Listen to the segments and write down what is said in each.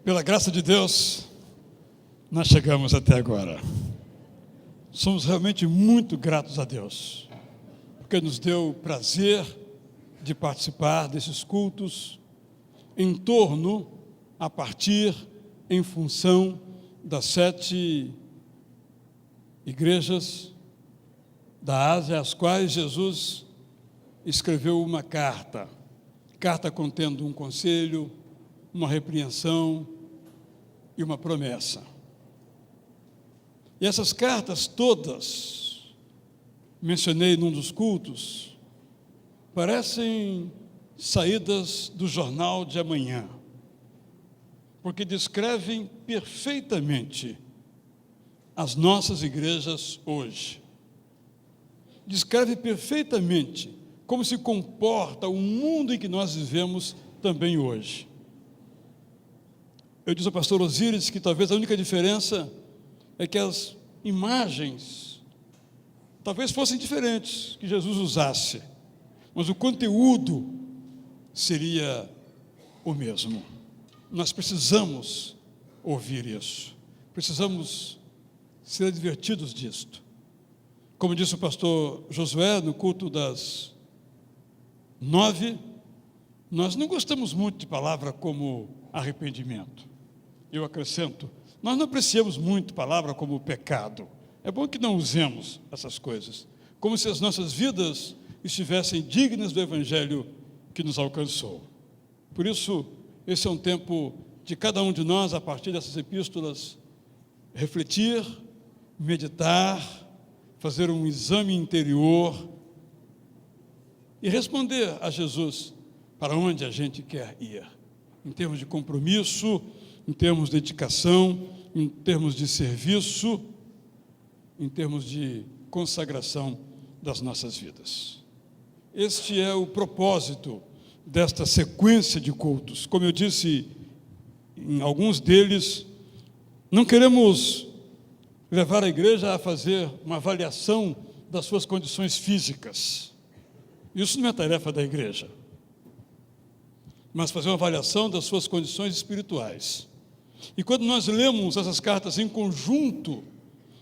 Pela graça de Deus, nós chegamos até agora. Somos realmente muito gratos a Deus, porque nos deu o prazer de participar desses cultos em torno, a partir, em função das 7 igrejas da Ásia, às quais Jesus escreveu uma carta contendo um conselho, uma repreensão e uma promessa. E essas cartas todas, mencionei num dos cultos, parecem saídas do jornal de amanhã, porque descrevem perfeitamente as nossas igrejas hoje. Descreve perfeitamente como se comporta o mundo em que nós vivemos também hoje. Eu disse ao pastor Osíris que talvez a única diferença é que as imagens talvez fossem diferentes que Jesus usasse, mas o conteúdo seria o mesmo. Nós precisamos ouvir isso, precisamos ser advertidos disto. Como disse o pastor Josué no culto das 9, nós não gostamos muito de palavra como arrependimento. Eu acrescento, nós não apreciamos muito palavra como pecado. É bom que não usemos essas coisas, como se as nossas vidas estivessem dignas do evangelho que nos alcançou. Por isso, esse é um tempo de cada um de nós, a partir dessas epístolas, refletir, meditar, fazer um exame interior e responder a Jesus para onde a gente quer ir, em termos de compromisso, em termos de dedicação, em termos de serviço, em termos de consagração das nossas vidas. Este é o propósito desta sequência de cultos. Como eu disse, em alguns deles, não queremos levar a igreja a fazer uma avaliação das suas condições físicas. Isso não é tarefa da igreja. Mas fazer uma avaliação das suas condições espirituais. E quando nós lemos essas cartas em conjunto,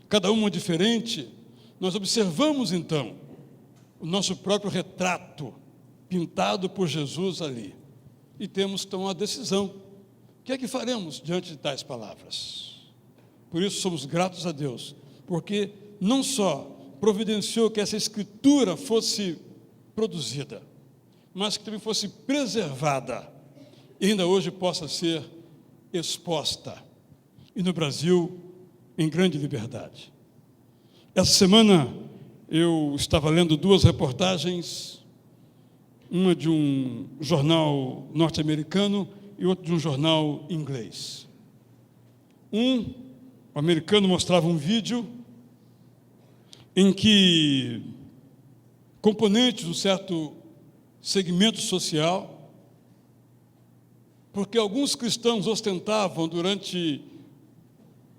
cada uma diferente, nós observamos então o nosso próprio retrato pintado por Jesus ali. E temos então uma decisão. O que é que faremos diante de tais palavras? Por isso somos gratos a Deus, porque não só providenciou que essa escritura fosse produzida, mas que também fosse preservada e ainda hoje possa ser exposta, e no Brasil, em grande liberdade. Essa semana eu estava lendo 2 reportagens, uma de um jornal norte-americano e outra de um jornal inglês. O americano mostrava um vídeo em que componentes de um certo segmento social, porque alguns cristãos ostentavam durante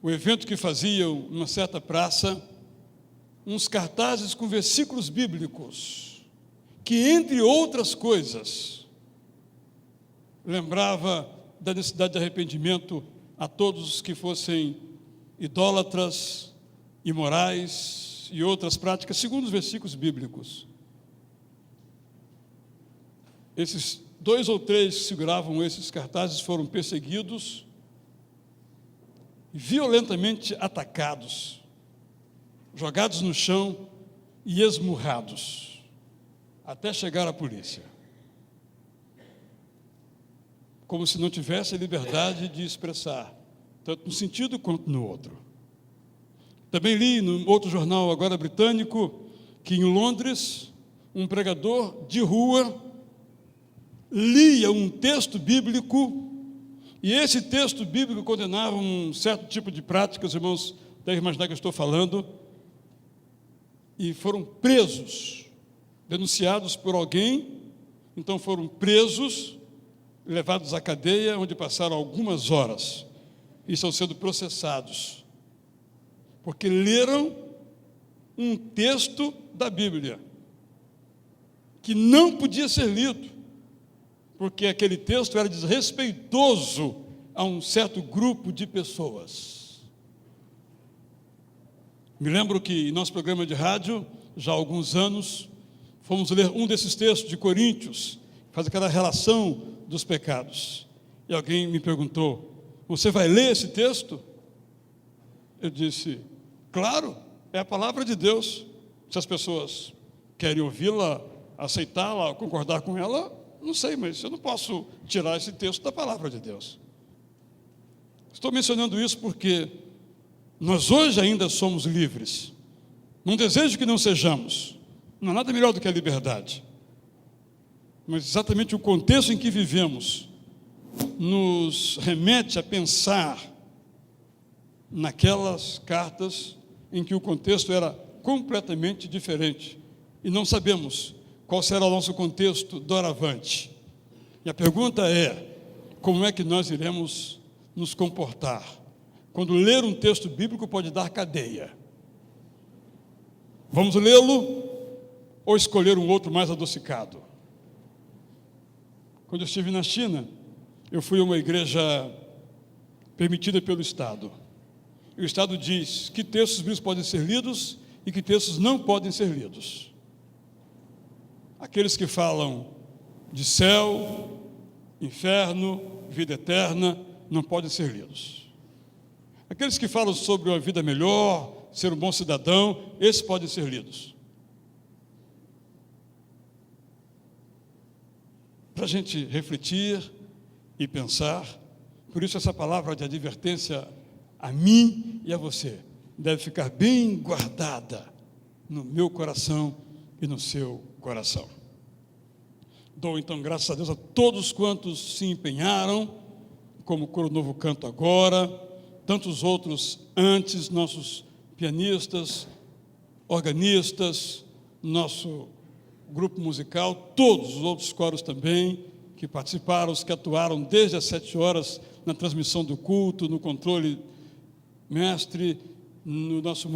o evento que faziam numa certa praça, uns cartazes com versículos bíblicos, que, entre outras coisas, lembrava da necessidade de arrependimento a todos os que fossem idólatras, imorais e outras práticas, segundo os versículos bíblicos. Esses 2 ou 3 que seguravam esses cartazes foram perseguidos e violentamente atacados, jogados no chão e esmurrados, até chegar à polícia. Como se não tivesse liberdade de expressar, tanto no sentido quanto no outro. Também li num outro jornal, agora britânico, que em Londres, um pregador de rua lia um texto bíblico, e esse texto bíblico condenava um certo tipo de prática, os irmãos devem imaginar que eu estou falando, e foram presos, denunciados por alguém, então foram presos, levados à cadeia, onde passaram algumas horas, e estão sendo processados, porque leram um texto da Bíblia, que não podia ser lido, porque aquele texto era desrespeitoso a um certo grupo de pessoas. Me lembro que em nosso programa de rádio, já há alguns anos, fomos ler um desses textos de Coríntios, que faz aquela relação dos pecados. E alguém me perguntou: você vai ler esse texto? Eu disse: claro, é a palavra de Deus. Se as pessoas querem ouvi-la, aceitá-la, concordar com ela, não sei, mas eu não posso tirar esse texto da palavra de Deus. Estou mencionando isso porque nós hoje ainda somos livres. Não desejo que não sejamos. Não há nada melhor do que a liberdade. Mas exatamente o contexto em que vivemos nos remete a pensar naquelas cartas em que o contexto era completamente diferente. E não sabemos qual será o nosso contexto doravante. E a pergunta é: como é que nós iremos nos comportar quando ler um texto bíblico pode dar cadeia? Vamos lê-lo ou escolher um outro mais adocicado? Quando eu estive na China, eu fui a uma igreja permitida pelo Estado. E o Estado diz que textos bíblicos podem ser lidos e que textos não podem ser lidos. Aqueles que falam de céu, inferno, vida eterna, não podem ser lidos. Aqueles que falam sobre uma vida melhor, ser um bom cidadão, esses podem ser lidos. Para a gente refletir e pensar, por isso essa palavra de advertência a mim e a você deve ficar bem guardada no meu coração e no seu coração. Dou então graças a Deus a todos quantos se empenharam, como o Coro Novo Canto agora, tantos outros antes, nossos pianistas, organistas, nosso grupo musical, todos os outros coros também, que participaram, os que atuaram desde as 7 horas na transmissão do culto, no controle mestre, no nosso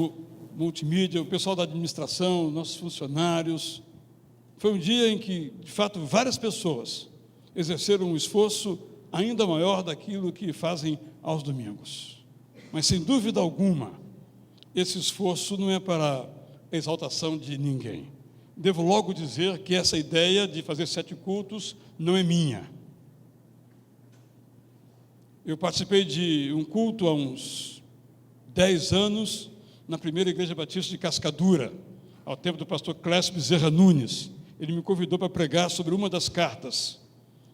multimídia, o pessoal da administração, nossos funcionários. Foi um dia em que, de fato, várias pessoas exerceram um esforço ainda maior daquilo que fazem aos domingos. Mas, sem dúvida alguma, esse esforço não é para a exaltação de ninguém. Devo logo dizer que essa ideia de fazer 7 cultos não é minha. Eu participei de um culto há uns 10 anos, na primeira igreja batista de Cascadura, ao tempo do pastor Clécio Bezerra Nunes. Ele me convidou para pregar sobre uma das cartas.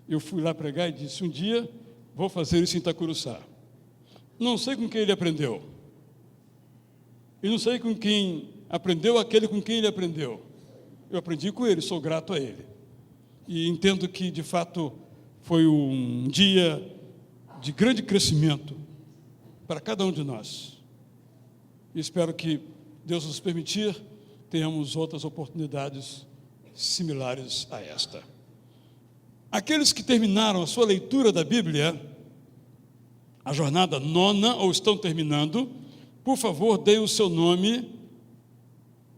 Eu fui lá pregar e disse: um dia vou fazer isso em Itacuruçá. Não sei com quem ele aprendeu. E não sei com quem aprendeu aquele com quem ele aprendeu. Eu aprendi com ele, sou grato a ele. E entendo que, de fato, foi um dia de grande crescimento para cada um de nós. E espero que Deus nos permitir, tenhamos outras oportunidades similares a esta. Aqueles que terminaram a sua leitura da Bíblia, a jornada 9ª, ou estão terminando, por favor, deem o seu nome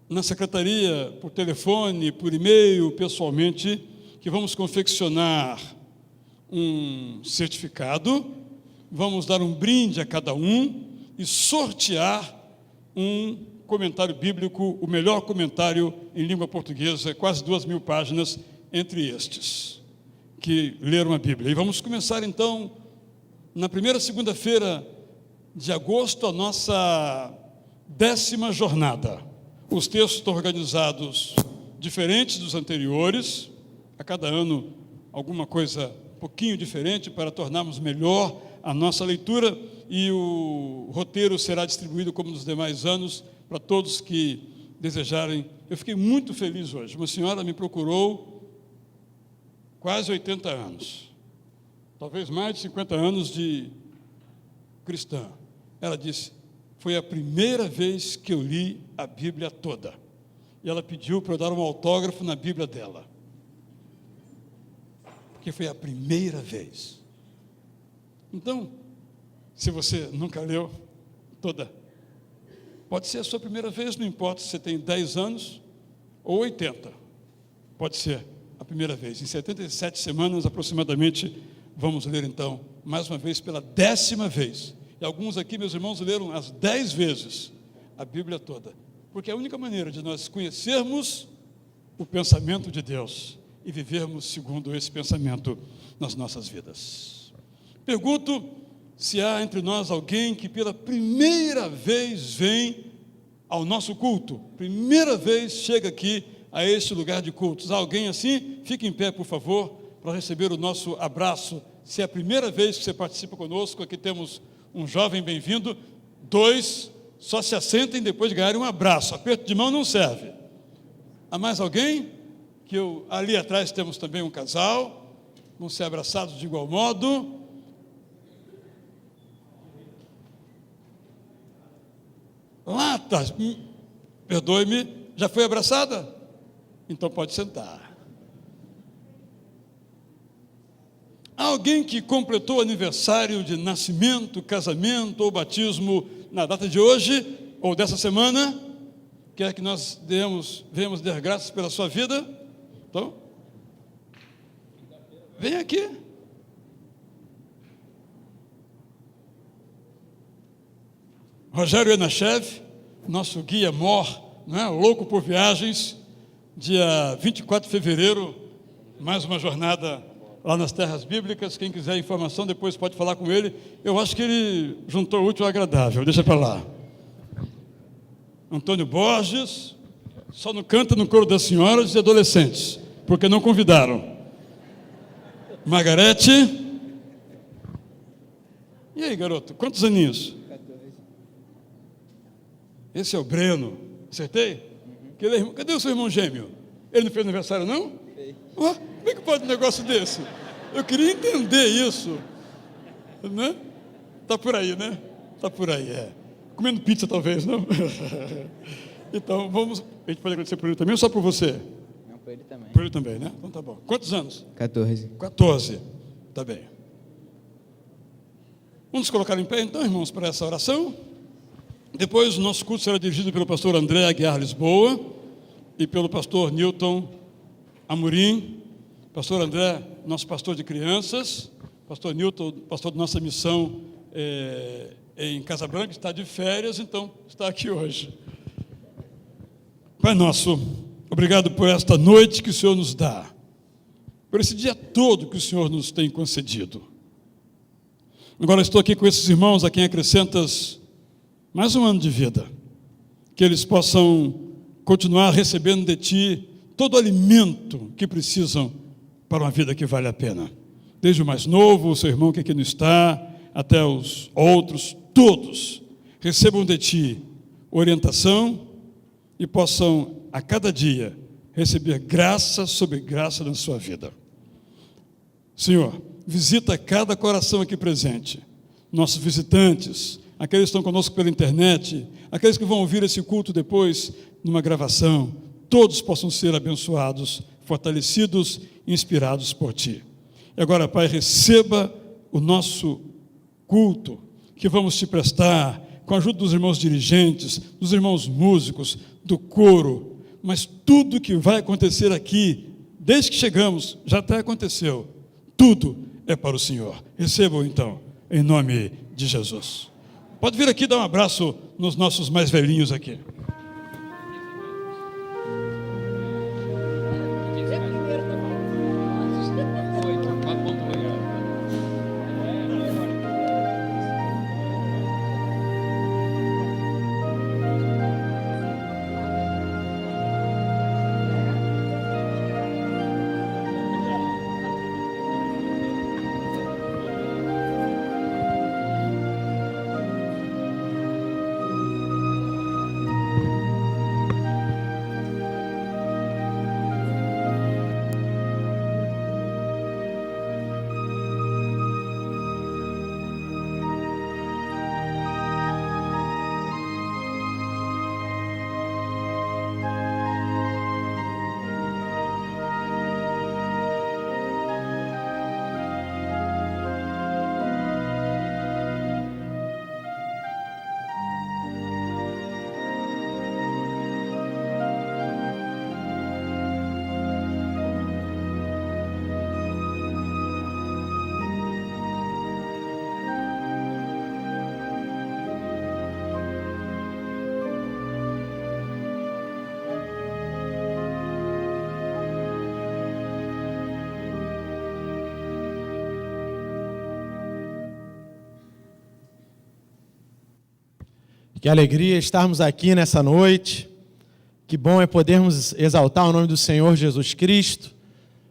na secretaria, por telefone, por e-mail, pessoalmente, que vamos confeccionar um certificado, vamos dar um brinde a cada um e sortear um comentário bíblico, o melhor comentário em língua portuguesa, quase 2.000 páginas, entre estes que leram a Bíblia. E vamos começar então, na primeira segunda-feira de agosto, a nossa 10ª jornada. Os textos estão organizados diferentes dos anteriores, a cada ano alguma coisa um pouquinho diferente para tornarmos melhor a nossa leitura, e o roteiro será distribuído como nos demais anos para todos que desejarem. Eu fiquei muito feliz hoje. Uma senhora me procurou, quase 80 anos, talvez mais de 50 anos de cristã. Ela disse: foi a primeira vez que eu li a Bíblia toda. E ela pediu para eu dar um autógrafo na Bíblia dela. Porque foi a primeira vez. Então, se você nunca leu toda, pode ser a sua primeira vez, não importa se você tem 10 anos ou 80. Pode ser a primeira vez. Em 77 semanas, aproximadamente, vamos ler então mais uma vez, pela 10ª vez. E alguns aqui, meus irmãos, leram as 10 vezes a Bíblia toda. Porque é a única maneira de nós conhecermos o pensamento de Deus e vivermos segundo esse pensamento nas nossas vidas. Pergunto se há entre nós alguém que pela primeira vez vem ao nosso culto, primeira vez chega aqui a este lugar de cultos. Há alguém assim? Fique em pé, por favor, para receber o nosso abraço. Se é a primeira vez que você participa conosco, aqui temos um jovem bem-vindo. 2, só se assentem depois de ganharem um abraço. Aperto de mão não serve. Há mais alguém? Ali atrás temos também um casal. Vão ser abraçados de igual modo. Lá atrás, perdoe-me, já foi abraçada? Então pode sentar. Há alguém que completou aniversário de nascimento, casamento ou batismo na data de hoje ou dessa semana? Quer que nós venhamos dar graças pela sua vida? Então, vem aqui. Rogério Enachev, nosso guia mor, né, louco por viagens, dia 24 de fevereiro, mais uma jornada lá nas terras bíblicas. Quem quiser informação, depois pode falar com ele. Eu acho que ele juntou o útil ao agradável, deixa para lá. Antônio Borges, só não canta no coro das senhoras e adolescentes, porque não convidaram. Margarete. E aí, garoto, quantos aninhos? Esse é o Breno, acertei? Cadê o seu irmão gêmeo? Ele não fez aniversário, não? Fez. Como é que pode um negócio desse? Eu queria entender isso. Né? Tá por aí, né? Tá por aí, é. Comendo pizza, talvez, não? Então, a gente pode agradecer por ele também ou só por você? Não, por ele também. Por ele também, né? Então tá bom. Quantos anos? 14. 14. Tá bem. Vamos nos colocar em pé, então, irmãos, para essa oração. Depois o nosso culto será dirigido pelo pastor André Aguiar Lisboa e pelo pastor Newton Amorim. Pastor André, nosso pastor de crianças. Pastor Newton, pastor da nossa missão em Casa Branca, está de férias, então está aqui hoje. Pai nosso, obrigado por esta noite que o Senhor nos dá, por esse dia todo que o Senhor nos tem concedido. Agora estou aqui com esses irmãos a quem acrescentas mais um ano de vida, que eles possam continuar recebendo de Ti todo o alimento que precisam para uma vida que vale a pena. Desde o mais novo, o seu irmão que aqui não está, até os outros, todos recebam de Ti orientação e possam a cada dia receber graça sobre graça na sua vida. Senhor, visita cada coração aqui presente, nossos visitantes, aqueles que estão conosco pela internet, aqueles que vão ouvir esse culto depois numa gravação, todos possam ser abençoados, fortalecidos, inspirados por Ti. E agora, Pai, receba o nosso culto que vamos Te prestar, com a ajuda dos irmãos dirigentes, dos irmãos músicos, do coro, mas tudo que vai acontecer aqui, desde que chegamos, já até aconteceu, tudo é para o Senhor. Recebam então, em nome de Jesus. Pode vir aqui dar um abraço nos nossos mais velhinhos aqui. Que alegria estarmos aqui nessa noite. Que bom é podermos exaltar o nome do Senhor Jesus Cristo.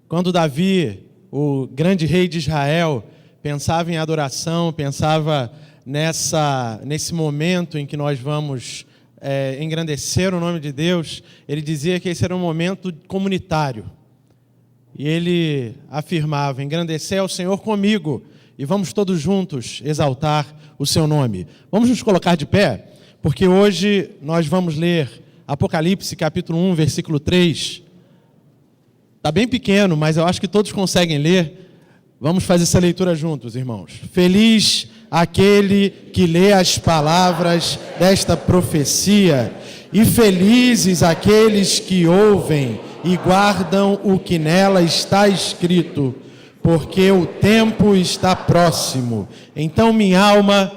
Quando Davi, o grande rei de Israel, pensava em adoração, pensava nesse momento em que nós vamos engrandecer o nome de Deus, ele dizia que esse era um momento comunitário. E ele afirmava: engrandecer ao Senhor comigo e vamos todos juntos exaltar o seu nome. Vamos nos colocar de pé, porque hoje nós vamos ler Apocalipse capítulo 1, versículo 3. Está bem pequeno, mas eu acho que todos conseguem ler. Vamos fazer essa leitura juntos, irmãos. Feliz aquele que lê as palavras desta profecia, e felizes aqueles que ouvem e guardam o que nela está escrito, porque o tempo está próximo. Então, minha alma,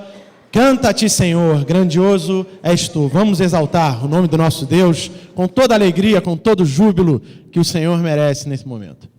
canta a ti, Senhor, grandioso és tu. Vamos exaltar o nome do nosso Deus com toda alegria, com todo júbilo que o Senhor merece nesse momento.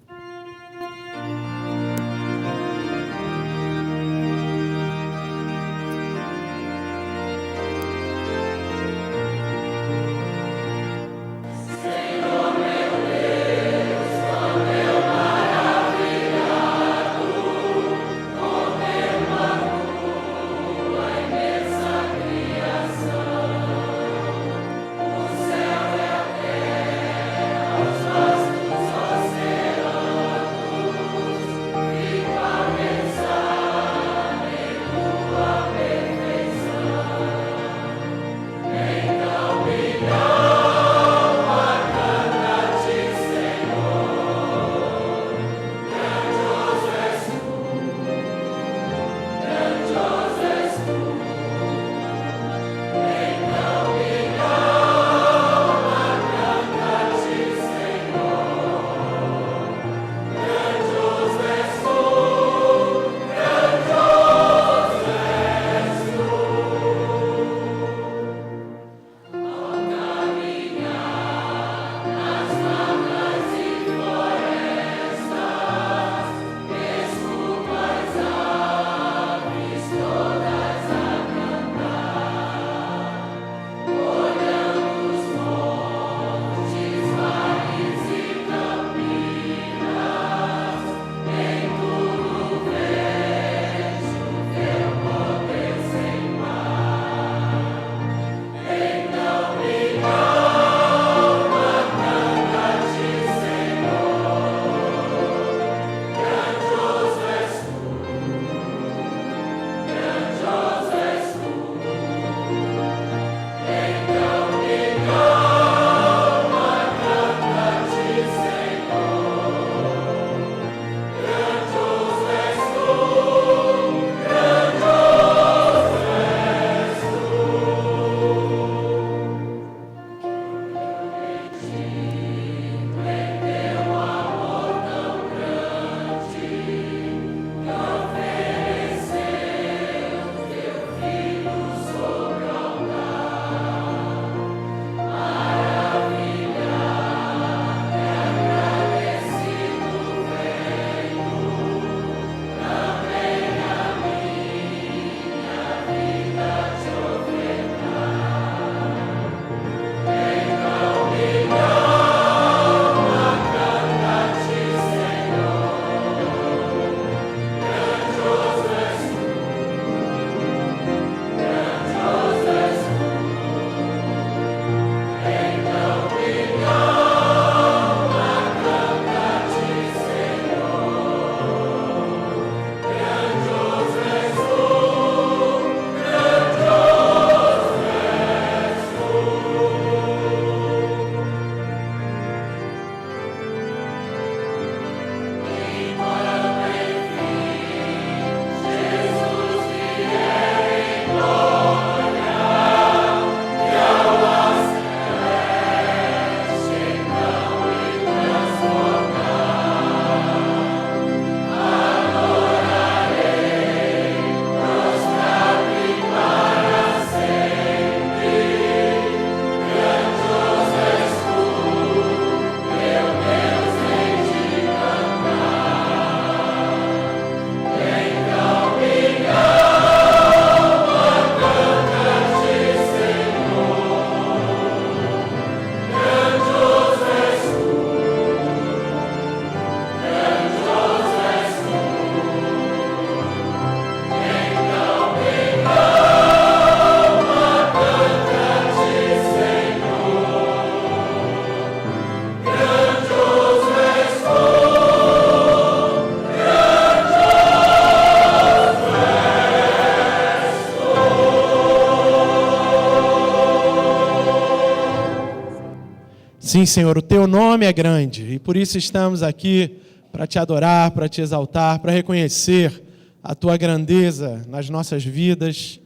Sim, Senhor, o teu nome é grande e por isso estamos aqui para te adorar, para te exaltar, para reconhecer a tua grandeza nas nossas vidas,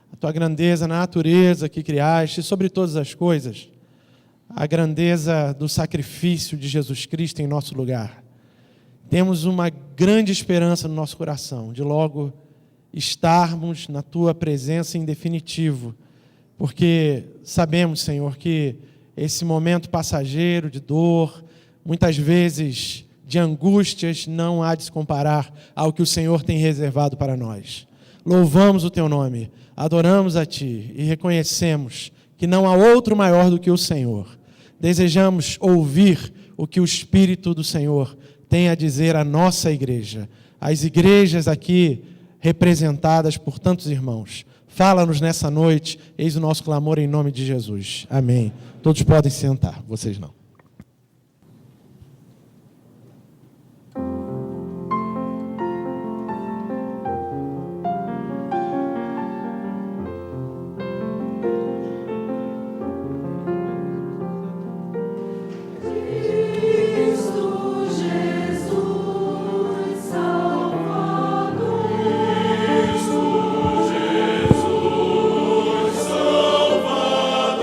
a tua grandeza na natureza que criaste e sobre todas as coisas, a grandeza do sacrifício de Jesus Cristo em nosso lugar. Temos uma grande esperança no nosso coração de logo estarmos na tua presença em definitivo, porque sabemos, Senhor, que esse momento passageiro de dor, muitas vezes de angústias, não há de se comparar ao que o Senhor tem reservado para nós. Louvamos o teu nome, adoramos a ti e reconhecemos que não há outro maior do que o Senhor. Desejamos ouvir o que o Espírito do Senhor tem a dizer à nossa igreja, às igrejas aqui representadas por tantos irmãos. Fala-nos nessa noite, eis o nosso clamor em nome de Jesus. Amém. Todos podem sentar, vocês não. Salvador,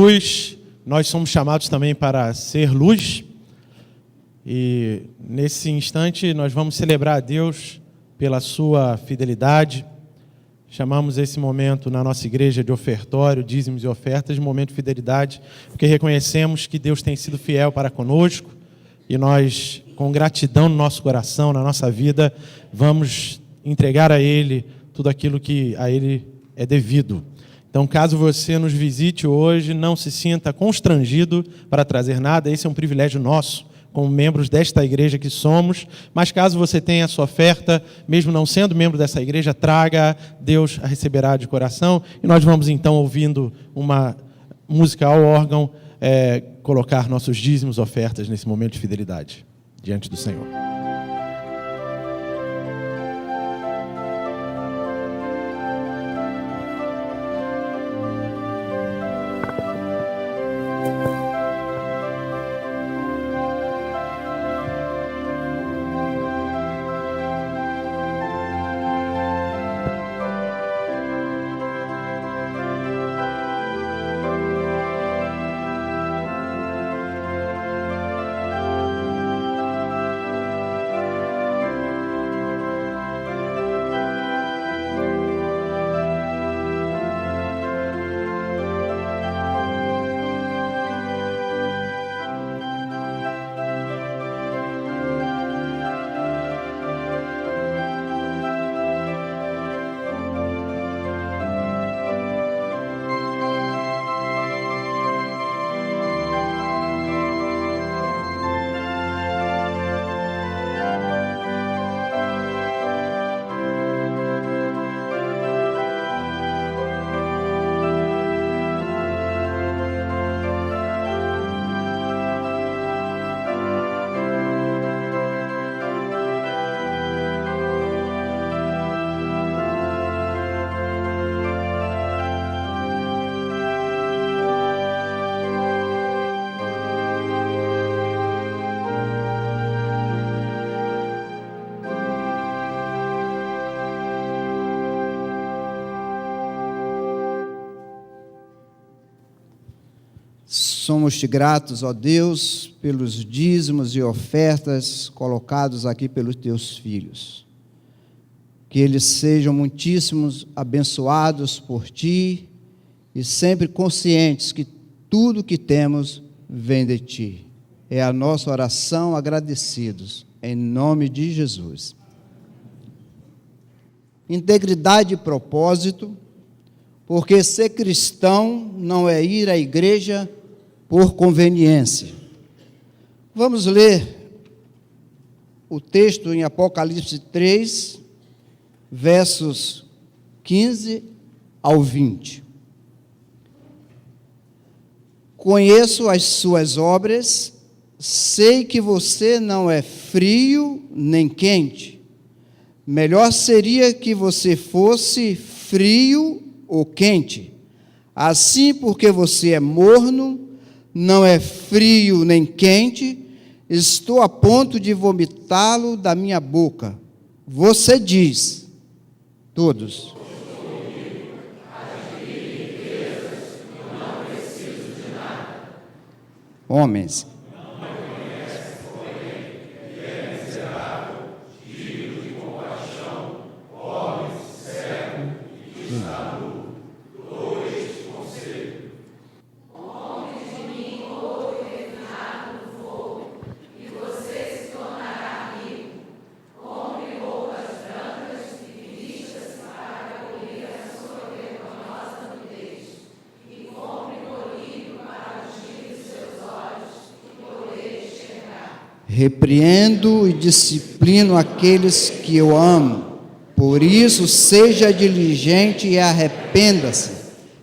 luz, nós somos chamados também para ser luz. E nesse instante nós vamos celebrar a Deus pela sua fidelidade. Chamamos esse momento na nossa igreja de ofertório, dízimos e ofertas, de momento de fidelidade, porque reconhecemos que Deus tem sido fiel para conosco e nós, com gratidão no nosso coração, na nossa vida, vamos entregar a Ele tudo aquilo que a Ele é devido. Então, caso você nos visite hoje, não se sinta constrangido para trazer nada, esse é um privilégio nosso, como membros desta igreja que somos, mas caso você tenha a sua oferta, mesmo não sendo membro dessa igreja, traga, Deus a receberá de coração, e nós vamos então, ouvindo uma música ao órgão, colocar nossos dízimos, ofertas nesse momento de fidelidade, diante do Senhor. Somos-te gratos, ó Deus, pelos dízimos e ofertas colocados aqui pelos teus filhos. Que eles sejam muitíssimos abençoados por ti e sempre conscientes que tudo que temos vem de ti. É a nossa oração, agradecidos, em nome de Jesus. Integridade e propósito, porque ser cristão não é ir à igreja por conveniência. Vamos ler o texto em Apocalipse 3, versos 15 ao 20. Conheço as suas obras, sei que você não é frio nem quente. Melhor seria que você fosse frio ou quente. Assim, porque você é morno, não é frio nem quente, estou a ponto de vomitá-lo da minha boca. Você diz, todos. Homens. Repreendo e disciplino aqueles que eu amo. Por isso, seja diligente e arrependa-se.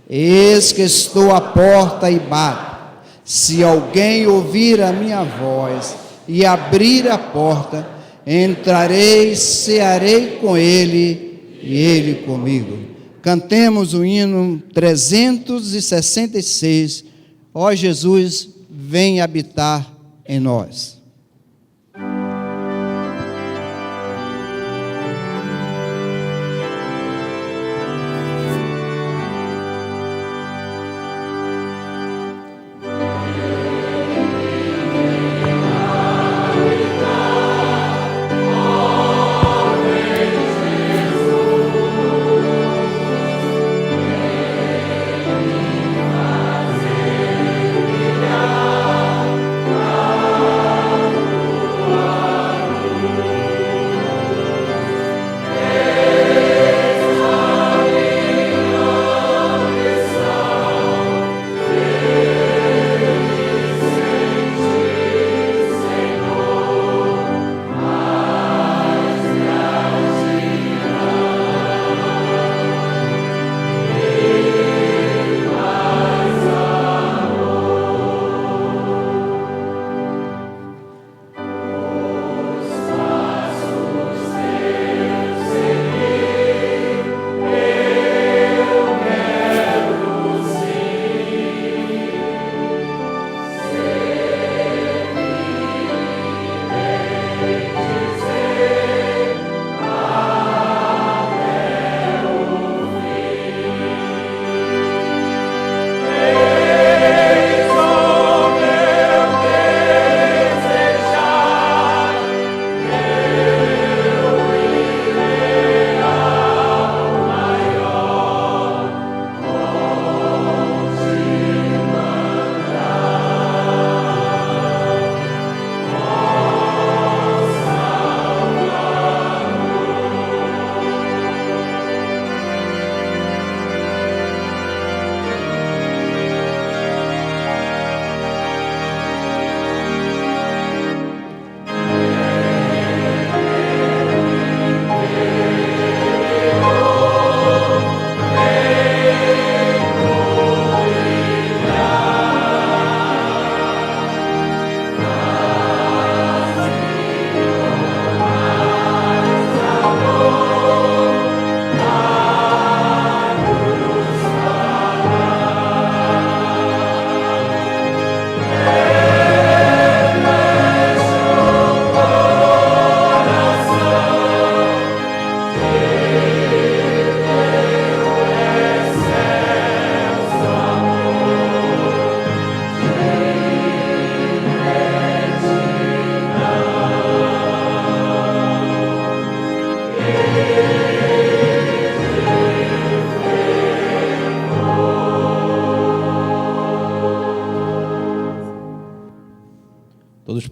Eis que estou à porta e bato. Se alguém ouvir a minha voz e abrir a porta, entrarei, cearei com ele e ele comigo. Cantemos o hino 366. Ó Jesus, vem habitar em nós.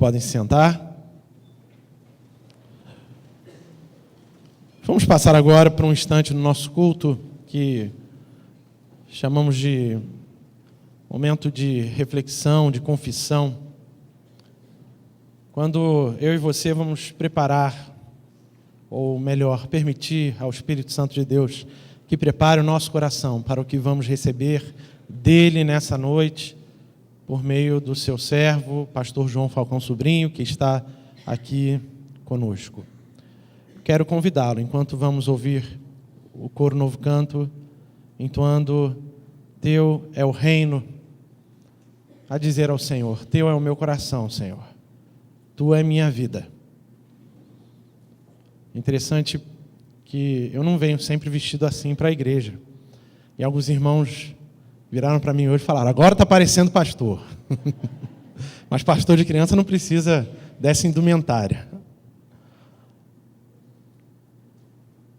podem se sentar. Vamos passar agora para um instante no nosso culto que chamamos de momento de reflexão, de confissão. Quando eu e você vamos preparar, ou melhor, permitir ao Espírito Santo de Deus que prepare o nosso coração para o que vamos receber dele nessa noite, por meio do seu servo, pastor João Falcão Sobrinho, que está aqui conosco. Quero convidá-lo, enquanto vamos ouvir o coro Novo Canto, entoando Teu é o reino, a dizer ao Senhor, Teu é o meu coração, Senhor, Tu é minha vida. Interessante que eu não venho sempre vestido assim para a igreja. E alguns irmãos viraram para mim hoje e falaram, agora está parecendo pastor. Mas pastor de criança não precisa dessa indumentária.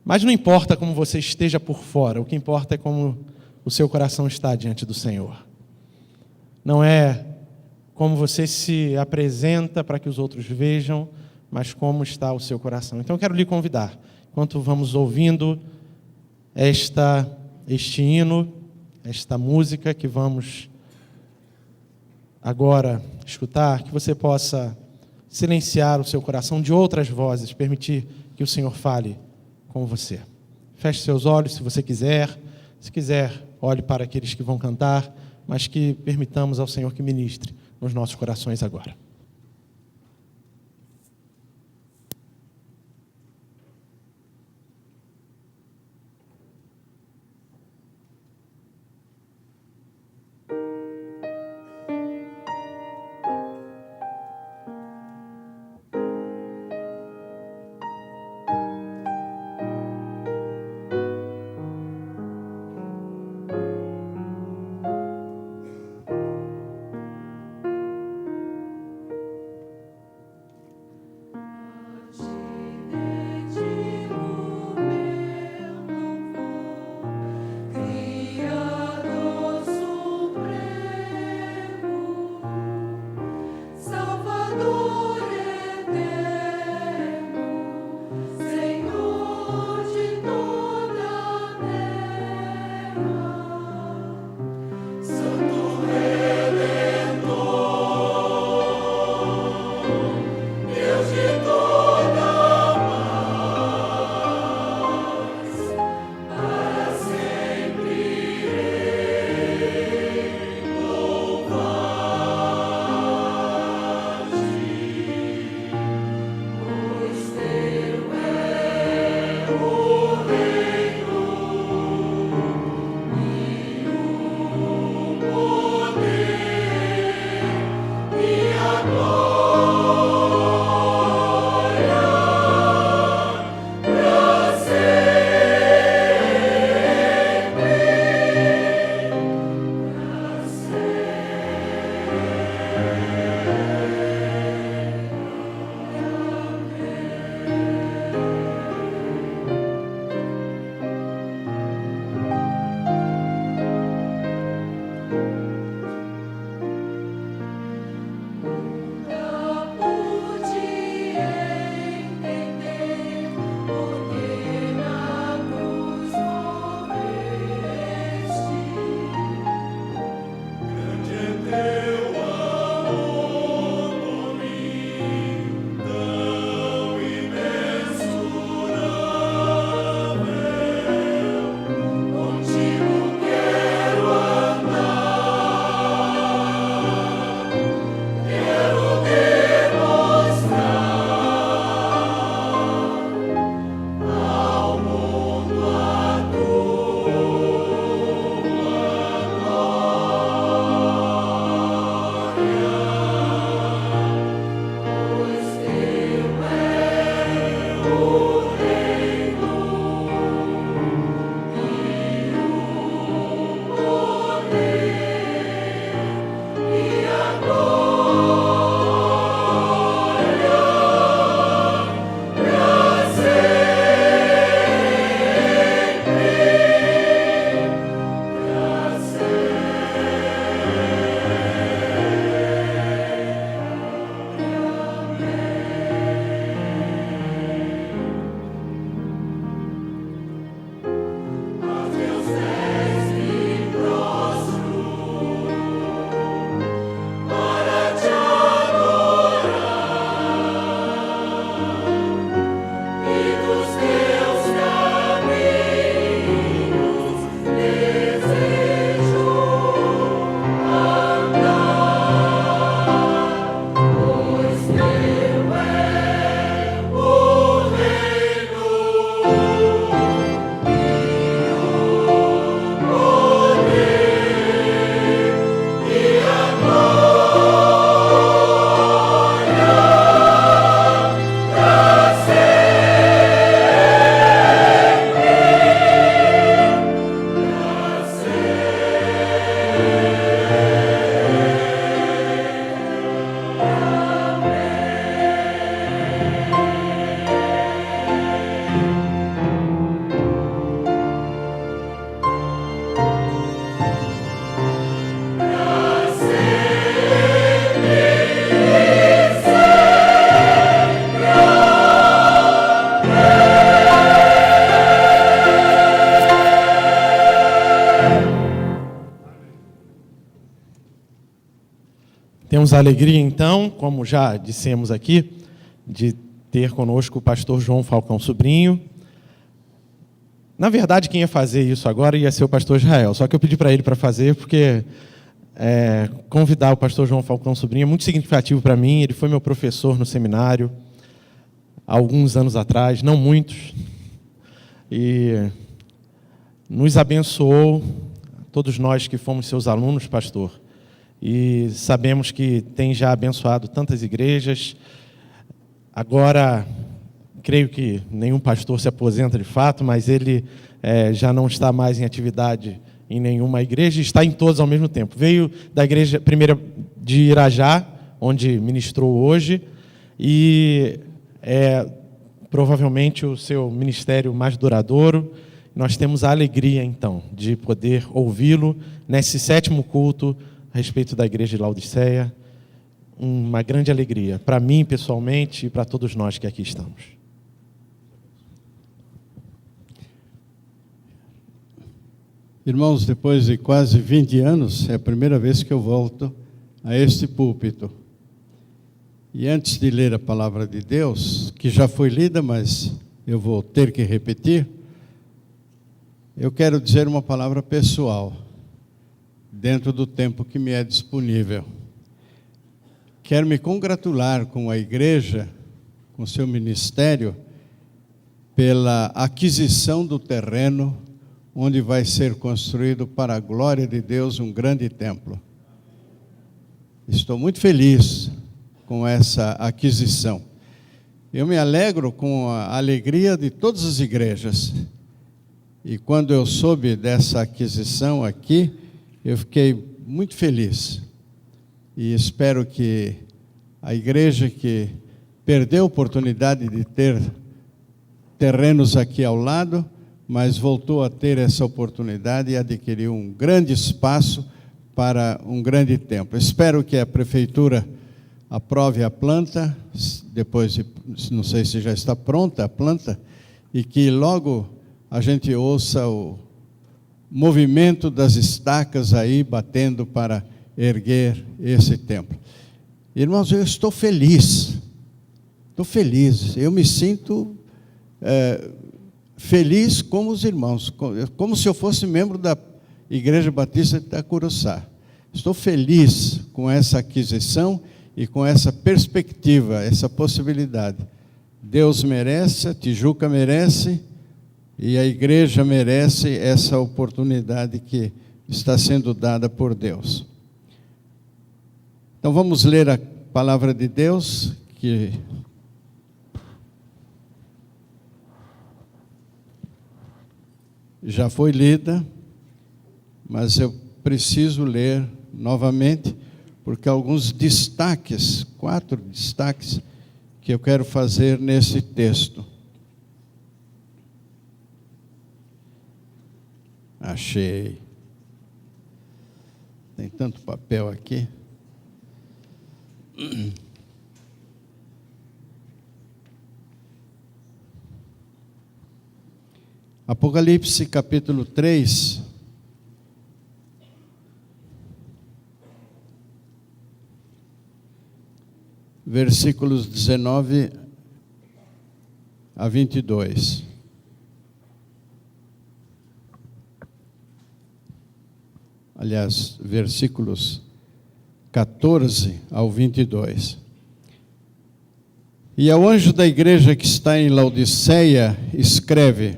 Mas não importa como você esteja por fora, o que importa é como o seu coração está diante do Senhor. Não é como você se apresenta para que os outros vejam, mas como está o seu coração. Então eu quero lhe convidar, enquanto vamos ouvindo este hino, esta música que vamos agora escutar, que você possa silenciar o seu coração de outras vozes, permitir que o Senhor fale com você. Feche seus olhos se você quiser. Se quiser, olhe para aqueles que vão cantar, mas que permitamos ao Senhor que ministre nos nossos corações agora. Temos a alegria, então, como já dissemos aqui, de ter conosco o pastor João Falcão Sobrinho. Na verdade, quem ia fazer isso agora ia ser o pastor Israel, só que eu pedi para ele para fazer, porque convidar o pastor João Falcão Sobrinho é muito significativo para mim. Ele foi meu professor no seminário há alguns anos atrás, não muitos, e nos abençoou, todos nós que fomos seus alunos, pastor, e sabemos que tem já abençoado tantas igrejas. Agora, creio que nenhum pastor se aposenta de fato, mas ele já não está mais em atividade em nenhuma igreja, está em todas ao mesmo tempo. Veio da igreja primeira de Irajá, onde ministrou hoje, e é provavelmente o seu ministério mais duradouro. Nós temos a alegria, então, de poder ouvi-lo nesse 7º culto a respeito da igreja de Laodiceia. Uma grande alegria, para mim pessoalmente e para todos nós que aqui estamos. Irmãos, depois de quase 20 anos, é a primeira vez que eu volto a este púlpito. E antes de ler a palavra de Deus, que já foi lida, mas eu vou ter que repetir, eu quero dizer uma palavra pessoal, dentro do tempo que me é disponível. Quero me congratular com a igreja, com seu ministério, pela aquisição do terreno onde vai ser construído para a glória de Deus um grande templo. Estou muito feliz com essa aquisição. Eu me alegro com a alegria de todas as igrejas. E quando eu soube dessa aquisição aqui, eu fiquei muito feliz. E espero que a igreja que perdeu a oportunidade de ter terrenos aqui ao lado, mas voltou a ter essa oportunidade e adquiriu um grande espaço para um grande templo. Espero que a prefeitura aprove a planta, depois, não sei se já está pronta a planta, e que logo a gente ouça o movimento das estacas aí batendo para erguer esse templo. Irmãos, eu estou feliz, eu me sinto feliz como os irmãos, como se eu fosse membro da Igreja Batista de Itacuruçá. Estou feliz com essa aquisição e com essa perspectiva, essa possibilidade. Deus merece, a Tijuca merece, e a igreja merece essa oportunidade que está sendo dada por Deus. Então vamos ler a palavra de Deus, que já foi lida, mas eu preciso ler novamente, porque há alguns destaques, 4 destaques, que eu quero fazer nesse texto. Achei. Tem tanto papel aqui. Apocalipse capítulo 3. Versículos 19 a 22. Aliás, versículos 14 ao 22. E ao anjo da igreja que está em Laodiceia, escreve: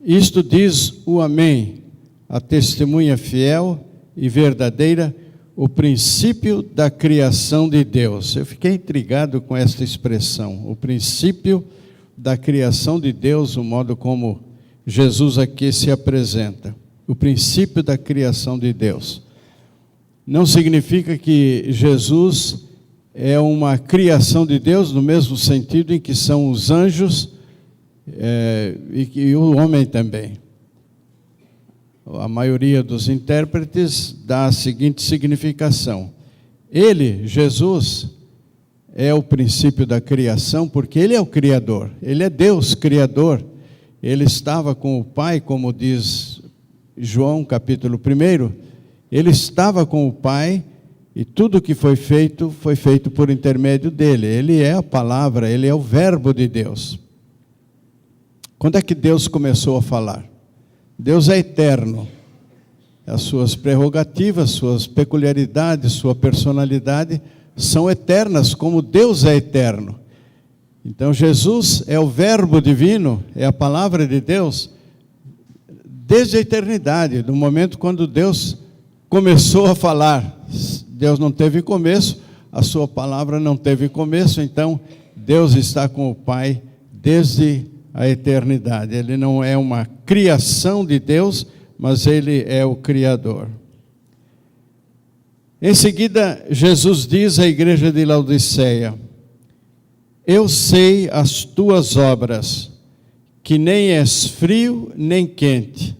Isto diz o Amém, a testemunha fiel e verdadeira, o princípio da criação de Deus. Eu fiquei intrigado com esta expressão, o princípio da criação de Deus, o modo como Jesus aqui se apresenta. O princípio da criação de Deus. Não significa que Jesus é uma criação de Deus, no mesmo sentido em que são os anjos e o homem também. A maioria dos intérpretes dá a seguinte significação: Ele, Jesus, é o princípio da criação, porque Ele é o Criador, Ele é Deus Criador. Ele estava com o Pai, como diz João capítulo 1, Ele estava com o Pai E tudo que foi feito por intermédio dele. Ele é a palavra, ele é o verbo de Deus. Quando é que Deus começou a falar? Deus é eterno. As suas prerrogativas, suas peculiaridades, sua personalidade são eternas, como Deus é eterno. Então Jesus é o verbo divino, é a palavra de Deus, desde a eternidade, do momento quando Deus começou a falar. Deus não teve começo, a sua palavra não teve começo, então Deus está com o Pai desde a eternidade. Ele não é uma criação de Deus, mas ele é o Criador. Em seguida, Jesus diz à igreja de Laodiceia: eu sei as tuas obras, que nem és frio nem quente.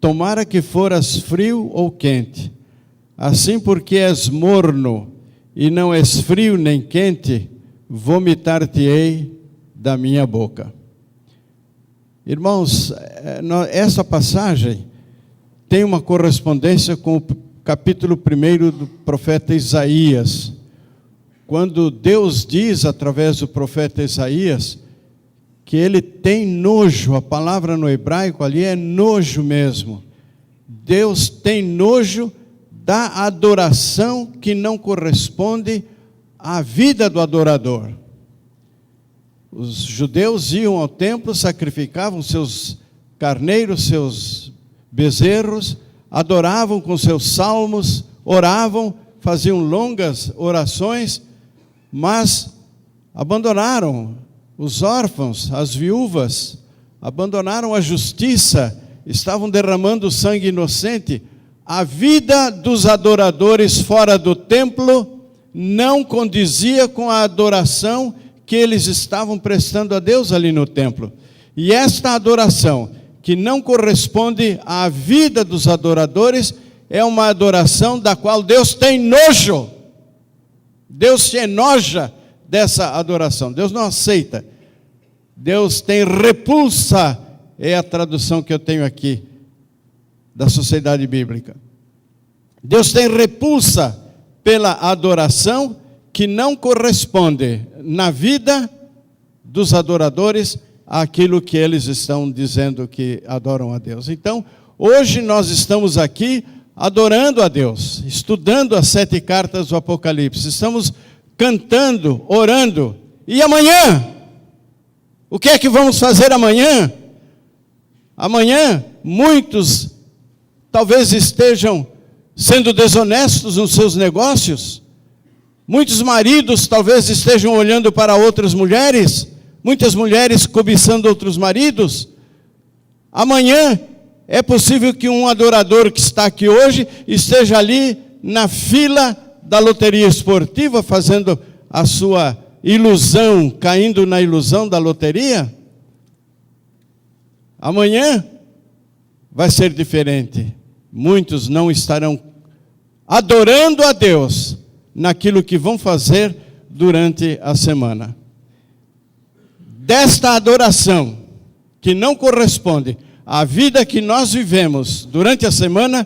Tomara que foras frio ou quente. Assim, porque és morno e não és frio nem quente, vomitar-te-ei da minha boca. Irmãos, essa passagem tem uma correspondência com o capítulo 1 do profeta Isaías, quando Deus diz, através do profeta Isaías, que ele tem nojo. A palavra no hebraico ali é nojo mesmo. Deus tem nojo da adoração que não corresponde à vida do adorador. Os judeus iam ao templo, sacrificavam seus carneiros, seus bezerros, adoravam com seus salmos, oravam, faziam longas orações, mas abandonaram os órfãos, as viúvas, abandonaram a justiça, estavam derramando sangue inocente. A vida dos adoradores fora do templo não condizia com a adoração que eles estavam prestando a Deus ali no templo. E esta adoração, que não corresponde à vida dos adoradores, é uma adoração da qual Deus tem nojo. Deus se enoja dessa adoração. Deus não aceita. Deus tem repulsa, é a tradução que eu tenho aqui da Sociedade Bíblica. Deus tem repulsa pela adoração que não corresponde na vida dos adoradores àquilo que eles estão dizendo que adoram a Deus. Então, hoje nós estamos aqui adorando a Deus, estudando as 7 cartas do Apocalipse, estamos cantando, orando. E amanhã? O que é que vamos fazer amanhã? Amanhã, muitos talvez estejam sendo desonestos nos seus negócios. Muitos maridos talvez estejam olhando para outras mulheres. Muitas mulheres cobiçando outros maridos. Amanhã é possível que um adorador que está aqui hoje esteja ali na fila da loteria esportiva, fazendo a sua ilusão, caindo na ilusão da loteria. Amanhã vai ser diferente. Muitos não estarão adorando a Deus naquilo que vão fazer durante a semana. Desta adoração que não corresponde à vida que nós vivemos durante a semana,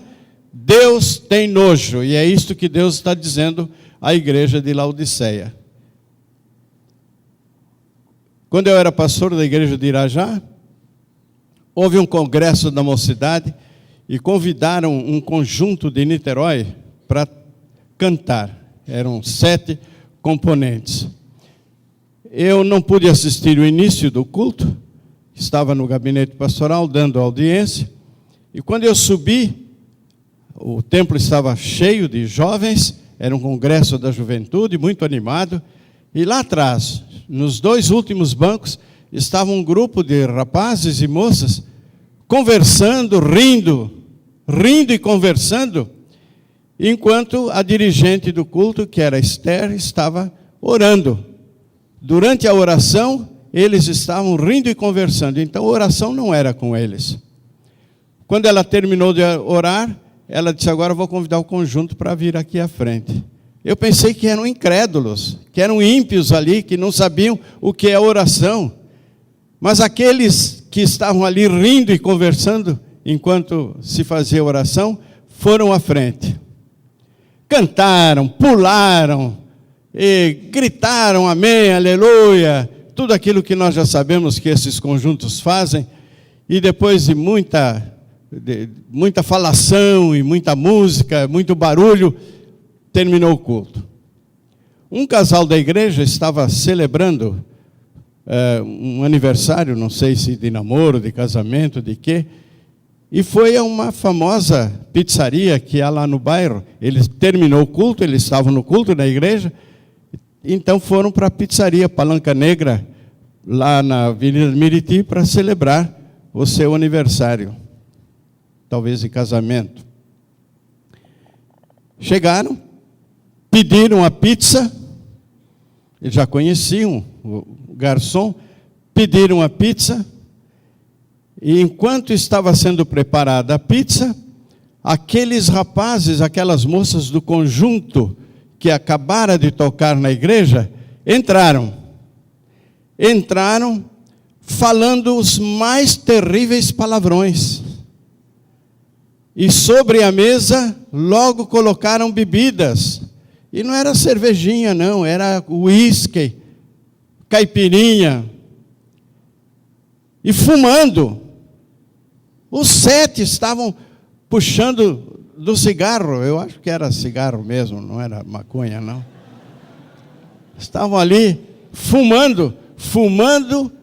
Deus tem nojo. E é isto que Deus está dizendo à igreja de Laodiceia. Quando eu era pastor da igreja de Irajá, houve um congresso da mocidade e convidaram um conjunto de Niterói para cantar. Eram 7 componentes. Eu não pude assistir o início do culto, estava no gabinete pastoral dando audiência, e quando eu subi, o templo estava cheio de jovens, era um congresso da juventude, muito animado, e lá atrás, nos 2 últimos bancos, estava um grupo de rapazes e moças conversando, rindo e conversando, enquanto a dirigente do culto, que era Esther, estava orando. Durante a oração, eles estavam rindo e conversando, então a oração não era com eles. Quando ela terminou de orar, ela disse: agora eu vou convidar o conjunto para vir aqui à frente. Eu pensei que eram incrédulos, que eram ímpios ali, que não sabiam o que é oração. Mas aqueles que estavam ali rindo e conversando, enquanto se fazia oração, foram à frente. cantaram, pularam, e gritaram amém, aleluia, tudo aquilo que nós já sabemos que esses conjuntos fazem, e depois de muita falação e muita música, muito barulho, terminou o culto. Um casal da igreja estava celebrando um aniversário, não sei se de namoro, de casamento, de quê, e foi a uma famosa pizzaria que há lá no bairro. Ele terminou o culto, eles estavam no culto na igreja, então foram para a pizzaria Palanca Negra, lá na Avenida Miriti, para celebrar o seu aniversário, talvez de casamento. Chegaram, pediram a pizza, eles já conheciam o garçom, pediram a pizza, e enquanto estava sendo preparada a pizza, aqueles rapazes, aquelas moças do conjunto que acabaram de tocar na igreja, entraram falando os mais terríveis palavrões. E sobre a mesa, logo colocaram bebidas. E não era cervejinha, não, era uísque, caipirinha. E fumando. Os 7 estavam puxando do cigarro. Eu acho que era cigarro mesmo, não era maconha, não. Estavam ali fumando,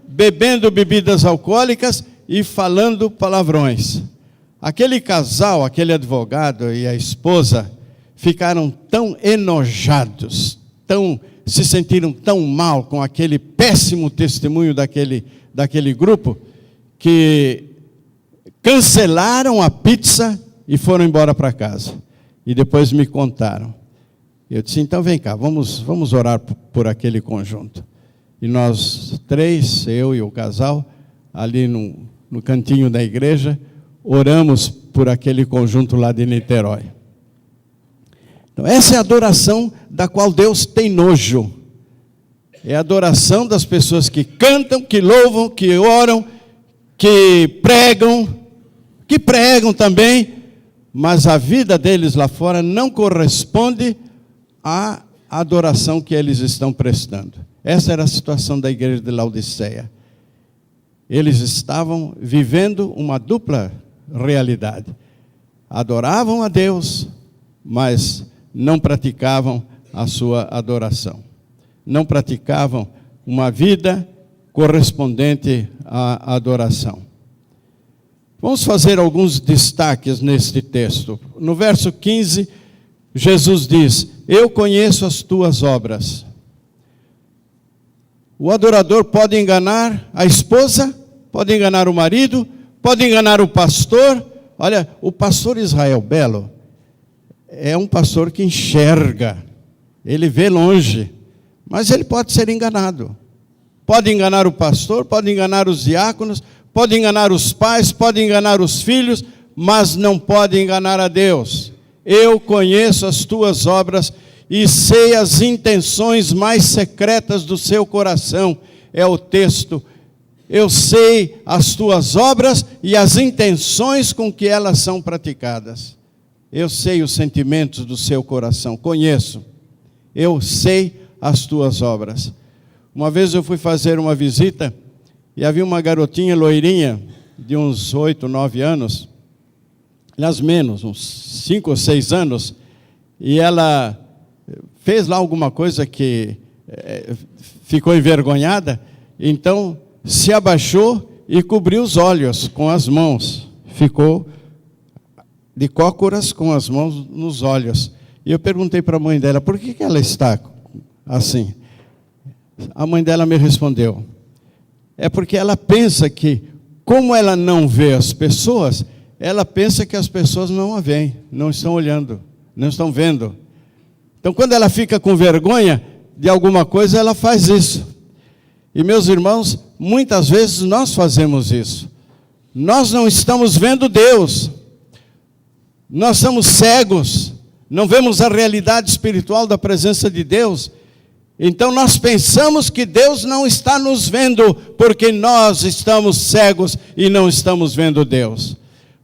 bebendo bebidas alcoólicas e falando palavrões. Aquele casal, aquele advogado e a esposa ficaram tão enojados, se sentiram tão mal com aquele péssimo testemunho daquele grupo, que cancelaram a pizza e foram embora para casa. E depois me contaram. Eu disse, então vem cá, vamos orar por aquele conjunto. E nós 3, eu e o casal, ali no cantinho da igreja, oramos por aquele conjunto lá de Niterói. Então, essa é a adoração da qual Deus tem nojo. É a adoração das pessoas que cantam, que louvam, que oram, que pregam também, mas a vida deles lá fora não corresponde à adoração que eles estão prestando. Essa era a situação da igreja de Laodiceia. Eles estavam vivendo uma dupla realidade. Adoravam a Deus, mas não praticavam a sua adoração. Não praticavam uma vida correspondente à adoração. Vamos fazer alguns destaques neste texto. No verso 15, Jesus diz, eu conheço as tuas obras. O adorador pode enganar a esposa, pode enganar o marido, pode enganar o pastor. Olha, o pastor Israel Belo é um pastor que enxerga, ele vê longe, mas ele pode ser enganado. Pode enganar o pastor, pode enganar os diáconos, pode enganar os pais, pode enganar os filhos, mas não pode enganar a Deus. Eu conheço as tuas obras e sei as intenções mais secretas do seu coração. É o texto. Eu sei as tuas obras e as intenções com que elas são praticadas. Eu sei os sentimentos do seu coração, conheço. Eu sei as tuas obras. Uma vez eu fui fazer uma visita e havia uma garotinha loirinha de uns 8, 9 anos, aliás menos, uns 5 ou 6 anos, e ela fez lá alguma coisa que ficou envergonhada, então se abaixou e cobriu os olhos com as mãos. Ficou de cócoras com as mãos nos olhos. E eu perguntei para a mãe dela, por que ela está assim? A mãe dela me respondeu, é porque ela pensa que, como ela não vê as pessoas, ela pensa que as pessoas não a veem, não estão olhando, não estão vendo. Então, quando ela fica com vergonha de alguma coisa, ela faz isso. E, meus irmãos, muitas vezes nós fazemos isso. Nós não estamos vendo Deus. Nós somos cegos, não vemos a realidade espiritual da presença de Deus. Então nós pensamos que Deus não está nos vendo, porque nós estamos cegos e não estamos vendo Deus.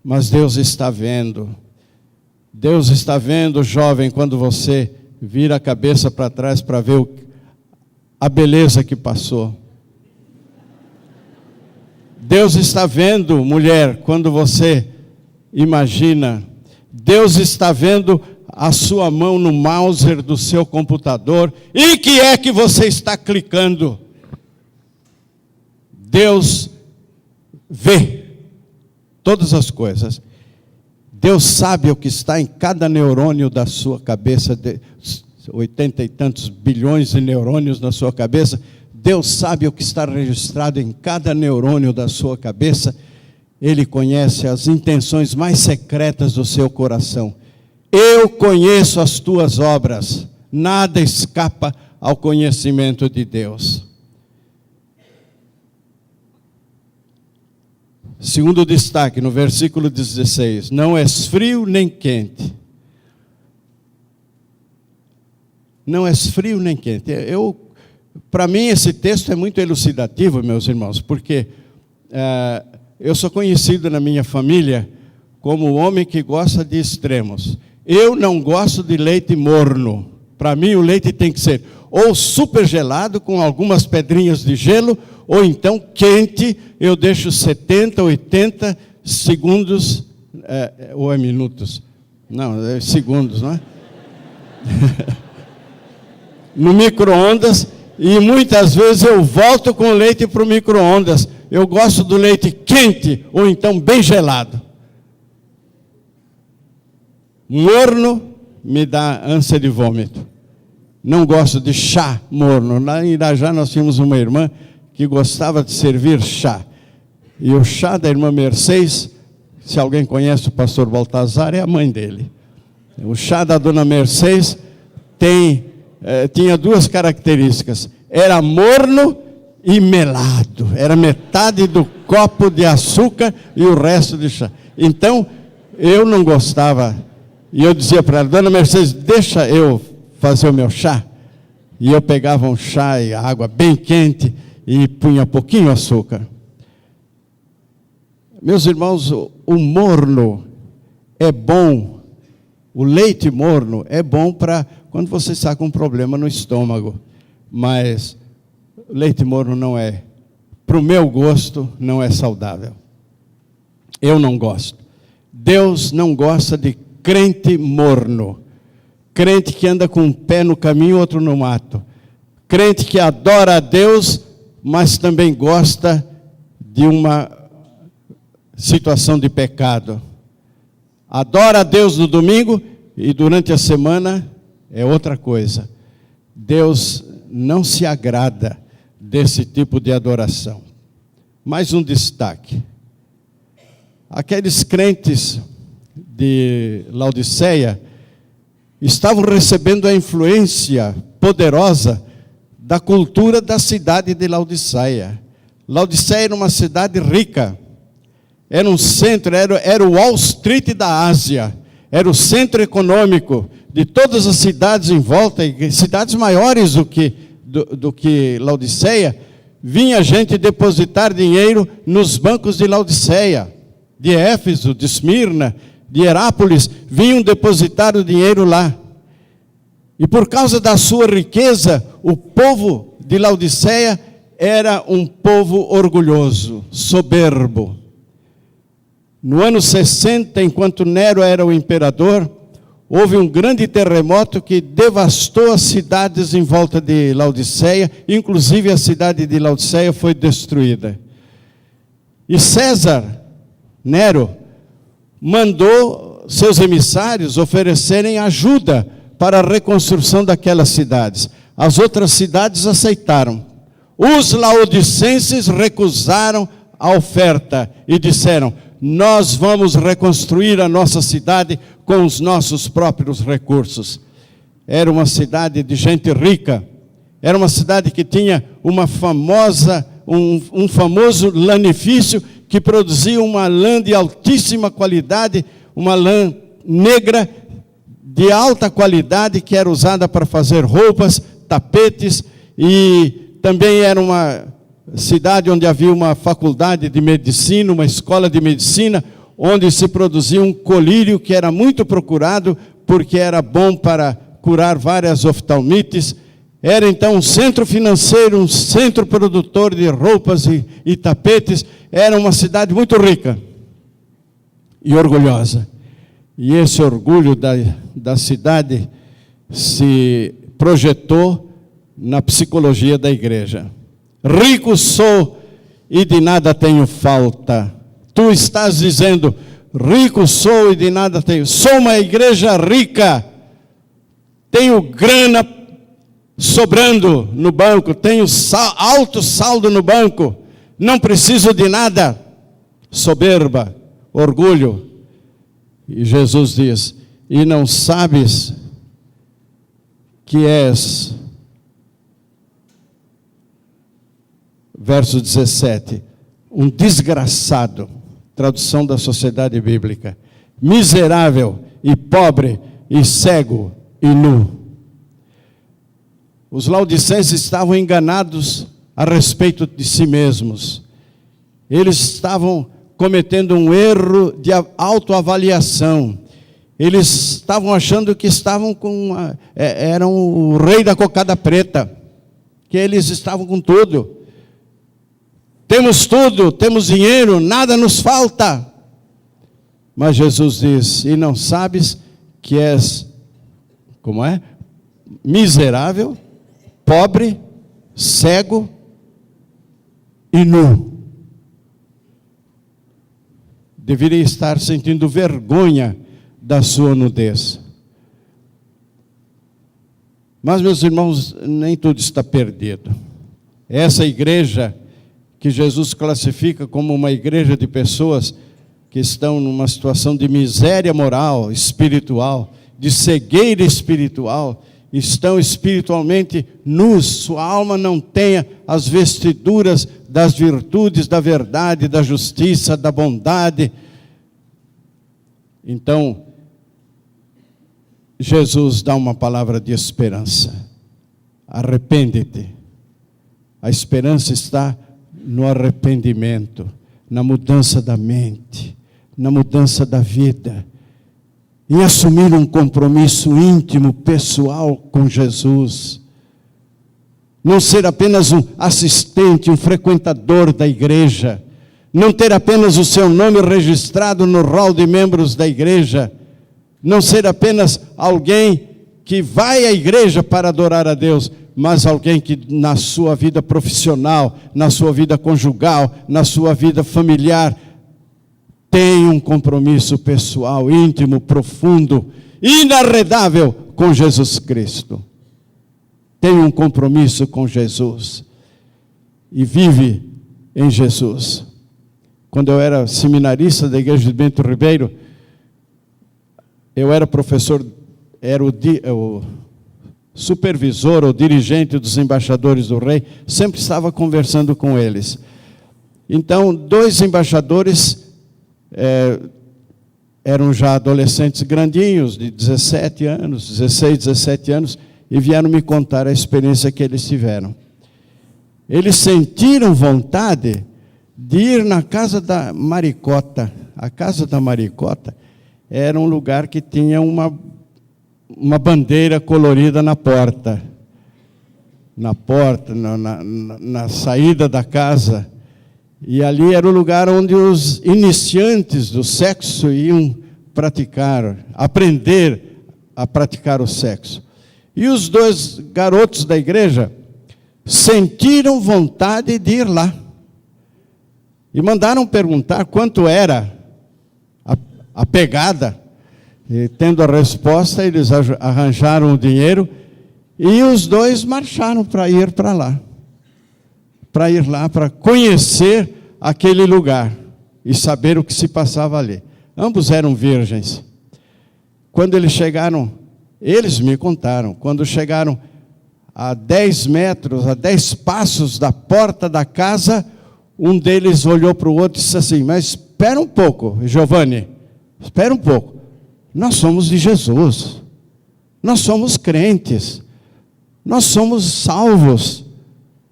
Mas Deus está vendo. Deus está vendo, jovem, quando você vira a cabeça para trás para ver a beleza que passou. Deus está vendo, mulher, quando você imagina. Deus está vendo a sua mão no mouse do seu computador. E que é que você está clicando? Deus vê todas as coisas. Deus sabe o que está em cada neurônio da sua cabeça, 80 e tantos bilhões de neurônios na sua cabeça. Deus sabe o que está registrado em cada neurônio da sua cabeça. Ele conhece as intenções mais secretas do seu coração. Eu conheço as tuas obras. Nada escapa ao conhecimento de Deus. Segundo destaque, no versículo 16. Não és frio nem quente. Não és frio nem quente. Para mim, esse texto é muito elucidativo, meus irmãos, porque eu sou conhecido na minha família como o homem que gosta de extremos. Eu não gosto de leite morno. Para mim, o leite tem que ser ou super gelado, com algumas pedrinhas de gelo, ou então quente. Eu deixo 70, 80 segundos, ou é minutos? Não, é segundos, não é? No micro-ondas, e muitas vezes eu volto com o leite para o micro-ondas. Eu gosto do leite quente, ou então bem gelado. Morno me dá ânsia de vômito. Não gosto de chá morno. Lá em Irajá nós tínhamos uma irmã que gostava de servir chá. E o chá da irmã Mercedes, se alguém conhece o pastor Baltazar, é a mãe dele. O chá da dona Mercedes tinha duas características. Era morno e melado. Era metade do copo de açúcar e o resto de chá. Então, eu não gostava. E eu dizia para ela, dona Mercedes, deixa eu fazer o meu chá. E eu pegava um chá e água bem quente e punha pouquinho açúcar. Meus irmãos, o morno é bom. O leite morno é bom para quando você está com um problema no estômago. Mas leite morno não é, para o meu gosto, não é saudável. Eu não gosto. Deus não gosta de crente morno. Crente que anda com um pé no caminho e outro no mato. Crente que adora a Deus, mas também gosta de uma situação de pecado. Adora a Deus no domingo e durante a semana é outra coisa. Deus não se agrada desse tipo de adoração. Mais um destaque. Aqueles crentes de Laodiceia estavam recebendo a influência poderosa da cultura da cidade de Laodiceia. Laodiceia era uma cidade rica. Era um centro, era o Wall Street da Ásia. Era o centro econômico de todas as cidades em volta, e cidades maiores do que Laodiceia. Vinha gente depositar dinheiro nos bancos de Laodiceia, de Éfeso, de Esmirna, de Herápolis, vinham depositar o dinheiro lá. E por causa da sua riqueza, o povo de Laodiceia era um povo orgulhoso, soberbo. No ano 60, enquanto Nero era o imperador, houve um grande terremoto que devastou as cidades em volta de Laodiceia, inclusive a cidade de Laodiceia foi destruída. E César, Nero, mandou seus emissários oferecerem ajuda para a reconstrução daquelas cidades. As outras cidades aceitaram. Os laodicenses recusaram a oferta e disseram: nós vamos reconstruir a nossa cidade com os nossos próprios recursos. Era uma cidade de gente rica. Era uma cidade que tinha um famoso lanifício que produzia uma lã de altíssima qualidade, uma lã negra de alta qualidade que era usada para fazer roupas, tapetes, e também era uma cidade onde havia uma faculdade de medicina, uma escola de medicina, onde se produzia um colírio que era muito procurado, porque era bom para curar várias oftalmites. Era então um centro financeiro, um centro produtor de roupas e tapetes. Era uma cidade muito rica e orgulhosa. E esse orgulho da cidade se projetou na psicologia da igreja. Rico sou e de nada tenho falta. Tu estás dizendo, rico sou e de nada tenho. Sou uma igreja rica. Tenho grana sobrando no banco. Tenho alto saldo no banco. Não preciso de nada. Soberba, orgulho. E Jesus diz, e não sabes que és, verso 17, um desgraçado, tradução da Sociedade Bíblica, miserável e pobre e cego e nu. Os laodicenses estavam enganados a respeito de si mesmos. Eles estavam cometendo um erro de autoavaliação. Eles estavam achando que estavam eram o rei da cocada preta, que eles estavam com tudo. Tudo, temos dinheiro, nada nos falta. Mas Jesus diz, e não sabes que és, como é? Miserável, pobre, cego e nu. Deveria estar sentindo vergonha da sua nudez. Mas, meus irmãos, nem tudo está perdido. Essa igreja que Jesus classifica como uma igreja de pessoas que estão numa situação de miséria moral, espiritual, de cegueira espiritual, estão espiritualmente nus, sua alma não tem as vestiduras das virtudes, da verdade, da justiça, da bondade. Então, Jesus dá uma palavra de esperança. Arrepende-te. A esperança está no arrependimento, na mudança da mente, na mudança da vida, em assumir um compromisso íntimo, pessoal com Jesus. Não ser apenas um assistente, um frequentador da igreja, não ter apenas o seu nome registrado no rol de membros da igreja, não ser apenas alguém que vai à igreja para adorar a Deus, mas alguém que na sua vida profissional, na sua vida conjugal, na sua vida familiar, tem um compromisso pessoal, íntimo, profundo, inarredável com Jesus Cristo. Tem um compromisso com Jesus e vive em Jesus. Quando eu era seminarista da igreja de Bento Ribeiro, eu era professor, era o supervisor ou dirigente dos embaixadores do rei, sempre estava conversando com eles. Então, 2 embaixadores eram já adolescentes grandinhos, de 17 anos, 16, 17 anos, e vieram me contar a experiência que eles tiveram. Eles sentiram vontade de ir na casa da Maricota. A casa da Maricota era um lugar que tinha uma bandeira colorida na porta. Na saída da casa. E ali era o lugar onde os iniciantes do sexo iam aprender a praticar o sexo. E os 2 garotos da igreja sentiram vontade de ir lá. E mandaram perguntar quanto era a pegada. E tendo a resposta, eles arranjaram o dinheiro e os 2 marcharam para ir para lá. Para ir lá, para conhecer aquele lugar e saber o que se passava ali. Ambos eram virgens. Quando eles chegaram, eles me contaram, quando chegaram a 10 metros, a 10 passos da porta da casa, um deles olhou para o outro e disse assim, mas espera um pouco, Giovanni, espera um pouco. Nós somos de Jesus, nós somos crentes, nós somos salvos,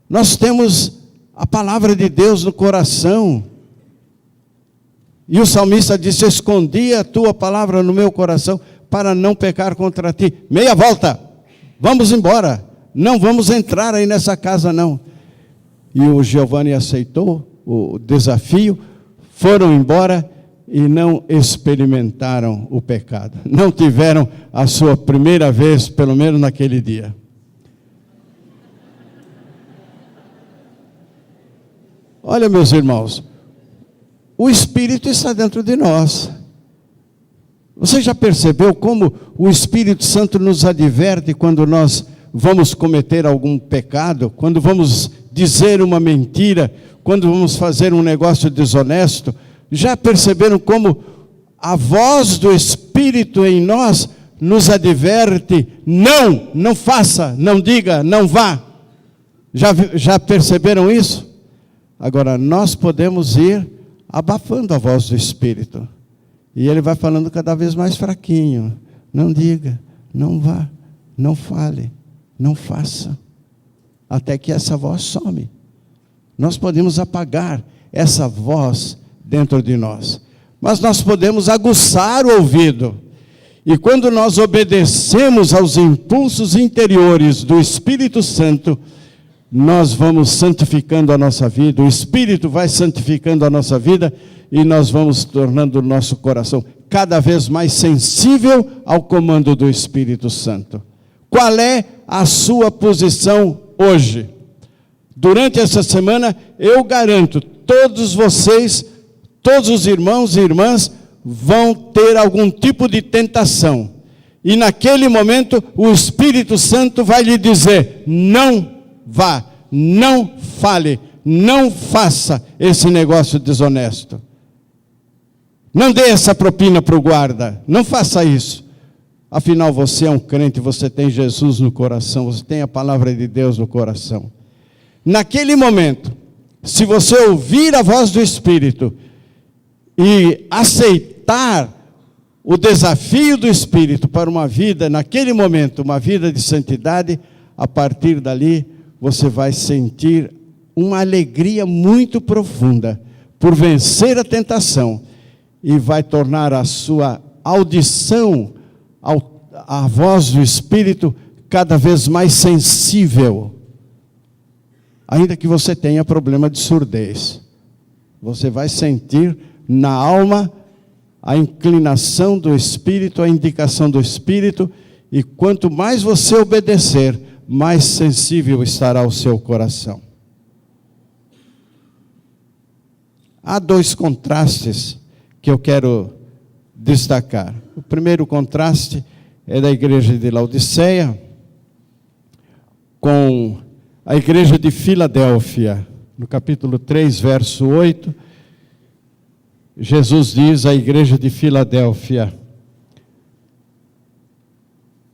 nós temos a palavra de Deus no coração. E o salmista disse: escondi a tua palavra no meu coração para não pecar contra ti. Meia volta, vamos embora, não vamos entrar aí nessa casa não. E o Giovanni aceitou o desafio, foram embora e não experimentaram o pecado. Não tiveram a sua primeira vez, pelo menos naquele dia. Olha, meus irmãos, o Espírito está dentro de nós. Você já percebeu como o Espírito Santo nos adverte quando nós vamos cometer algum pecado, quando vamos dizer uma mentira, quando vamos fazer um negócio desonesto? Já perceberam como a voz do Espírito em nós nos adverte? Não faça, não diga, não vá. Já perceberam isso? Agora, nós podemos ir abafando a voz do Espírito. E ele vai falando cada vez mais fraquinho. Não diga, não vá, não fale, não faça. Até que essa voz some. Nós podemos apagar essa voz dentro de nós. Mas nós podemos aguçar o ouvido. E quando nós obedecemos aos impulsos interiores do Espírito Santo, nós vamos santificando a nossa vida, o Espírito vai santificando a nossa vida e nós vamos tornando o nosso coração cada vez mais sensível ao comando do Espírito Santo. Qual é a sua posição hoje? Durante essa semana, eu garanto, todos vocês, todos os irmãos e irmãs vão ter algum tipo de tentação. E naquele momento, o Espírito Santo vai lhe dizer: não vá, não fale, não faça esse negócio desonesto. Não dê essa propina para o guarda, não faça isso. Afinal, você é um crente, você tem Jesus no coração, você tem a palavra de Deus no coração. Naquele momento, se você ouvir a voz do Espírito e aceitar o desafio do Espírito para uma vida, naquele momento, uma vida de santidade, a partir dali, você vai sentir uma alegria muito profunda por vencer a tentação e vai tornar a sua audição à voz do Espírito cada vez mais sensível. Ainda que você tenha problema de surdez, você vai sentir na alma a inclinação do Espírito, a indicação do Espírito, e quanto mais você obedecer, mais sensível estará o seu coração. Há dois contrastes que eu quero destacar. O primeiro contraste é da igreja de Laodiceia com a igreja de Filadélfia. No capítulo 3, verso 8, Jesus diz à igreja de Filadélfia: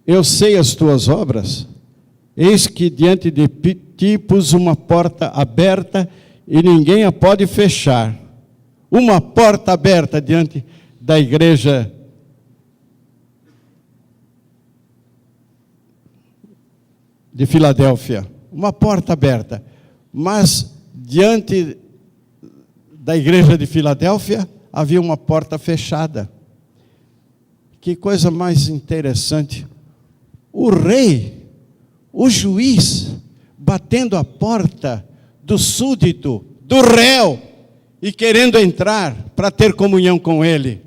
eu sei as tuas obras, eis que diante de ti pus uma porta aberta e ninguém a pode fechar. Uma porta aberta diante da igreja de Filadélfia. Uma porta aberta. Mas diante da igreja de Filadélfia havia uma porta fechada. Que coisa mais interessante. O rei, o juiz, batendo a porta do súdito, do réu, e querendo entrar para ter comunhão com ele.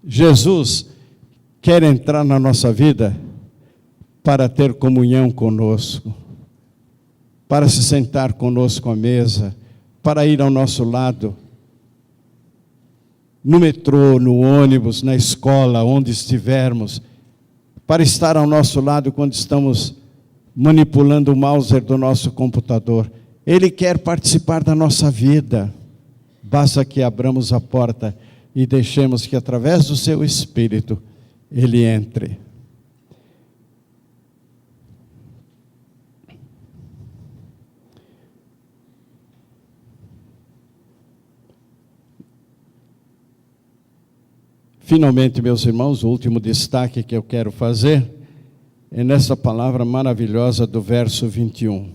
Jesus quer entrar na nossa vida para ter comunhão conosco, para se sentar conosco à mesa, para ir ao nosso lado, no metrô, no ônibus, na escola, onde estivermos, para estar ao nosso lado quando estamos manipulando o mouse do nosso computador. Ele quer participar da nossa vida. Basta que abramos a porta e deixemos que através do seu Espírito Ele entre. Finalmente, meus irmãos, o último destaque que eu quero fazer é nessa palavra maravilhosa do verso 21.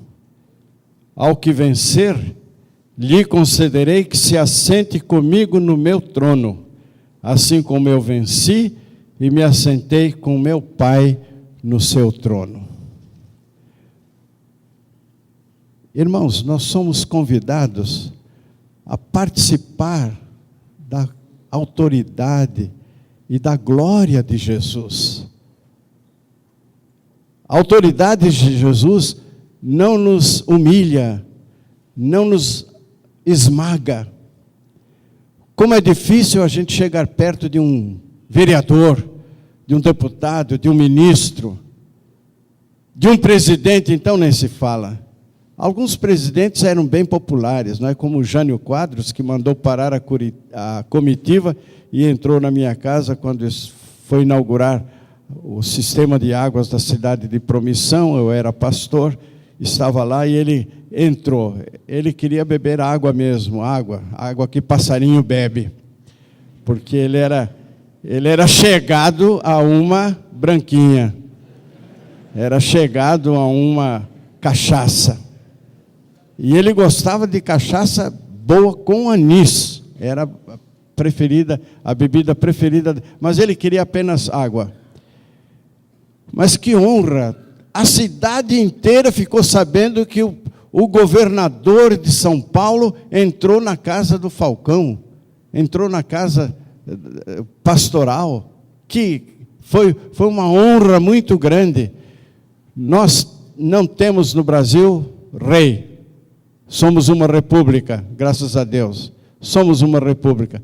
Ao que vencer, lhe concederei que se assente comigo no meu trono, assim como eu venci e me assentei com meu Pai no seu trono. Irmãos, nós somos convidados a participar da autoridade e da glória de Jesus. A autoridade de Jesus não nos humilha, não nos esmaga. Como é difícil a gente chegar perto de um vereador, de um deputado, de um ministro, de um presidente, então nem se fala. Alguns presidentes eram bem populares, não é como o Jânio Quadros, que mandou parar a comitiva e entrou na minha casa quando foi inaugurar o sistema de águas da cidade de Promissão. Eu era pastor, estava lá e ele entrou. Ele queria beber água mesmo, água que passarinho bebe, porque ele era chegado a uma branquinha, era chegado a uma cachaça. E ele gostava de cachaça boa com anis, era a bebida preferida, mas ele queria apenas água. Mas que honra! A cidade inteira ficou sabendo que o governador de São Paulo entrou na casa do Falcão, entrou na casa pastoral, que foi uma honra muito grande. Nós não temos no Brasil rei. Somos uma república, graças a Deus. Somos uma república.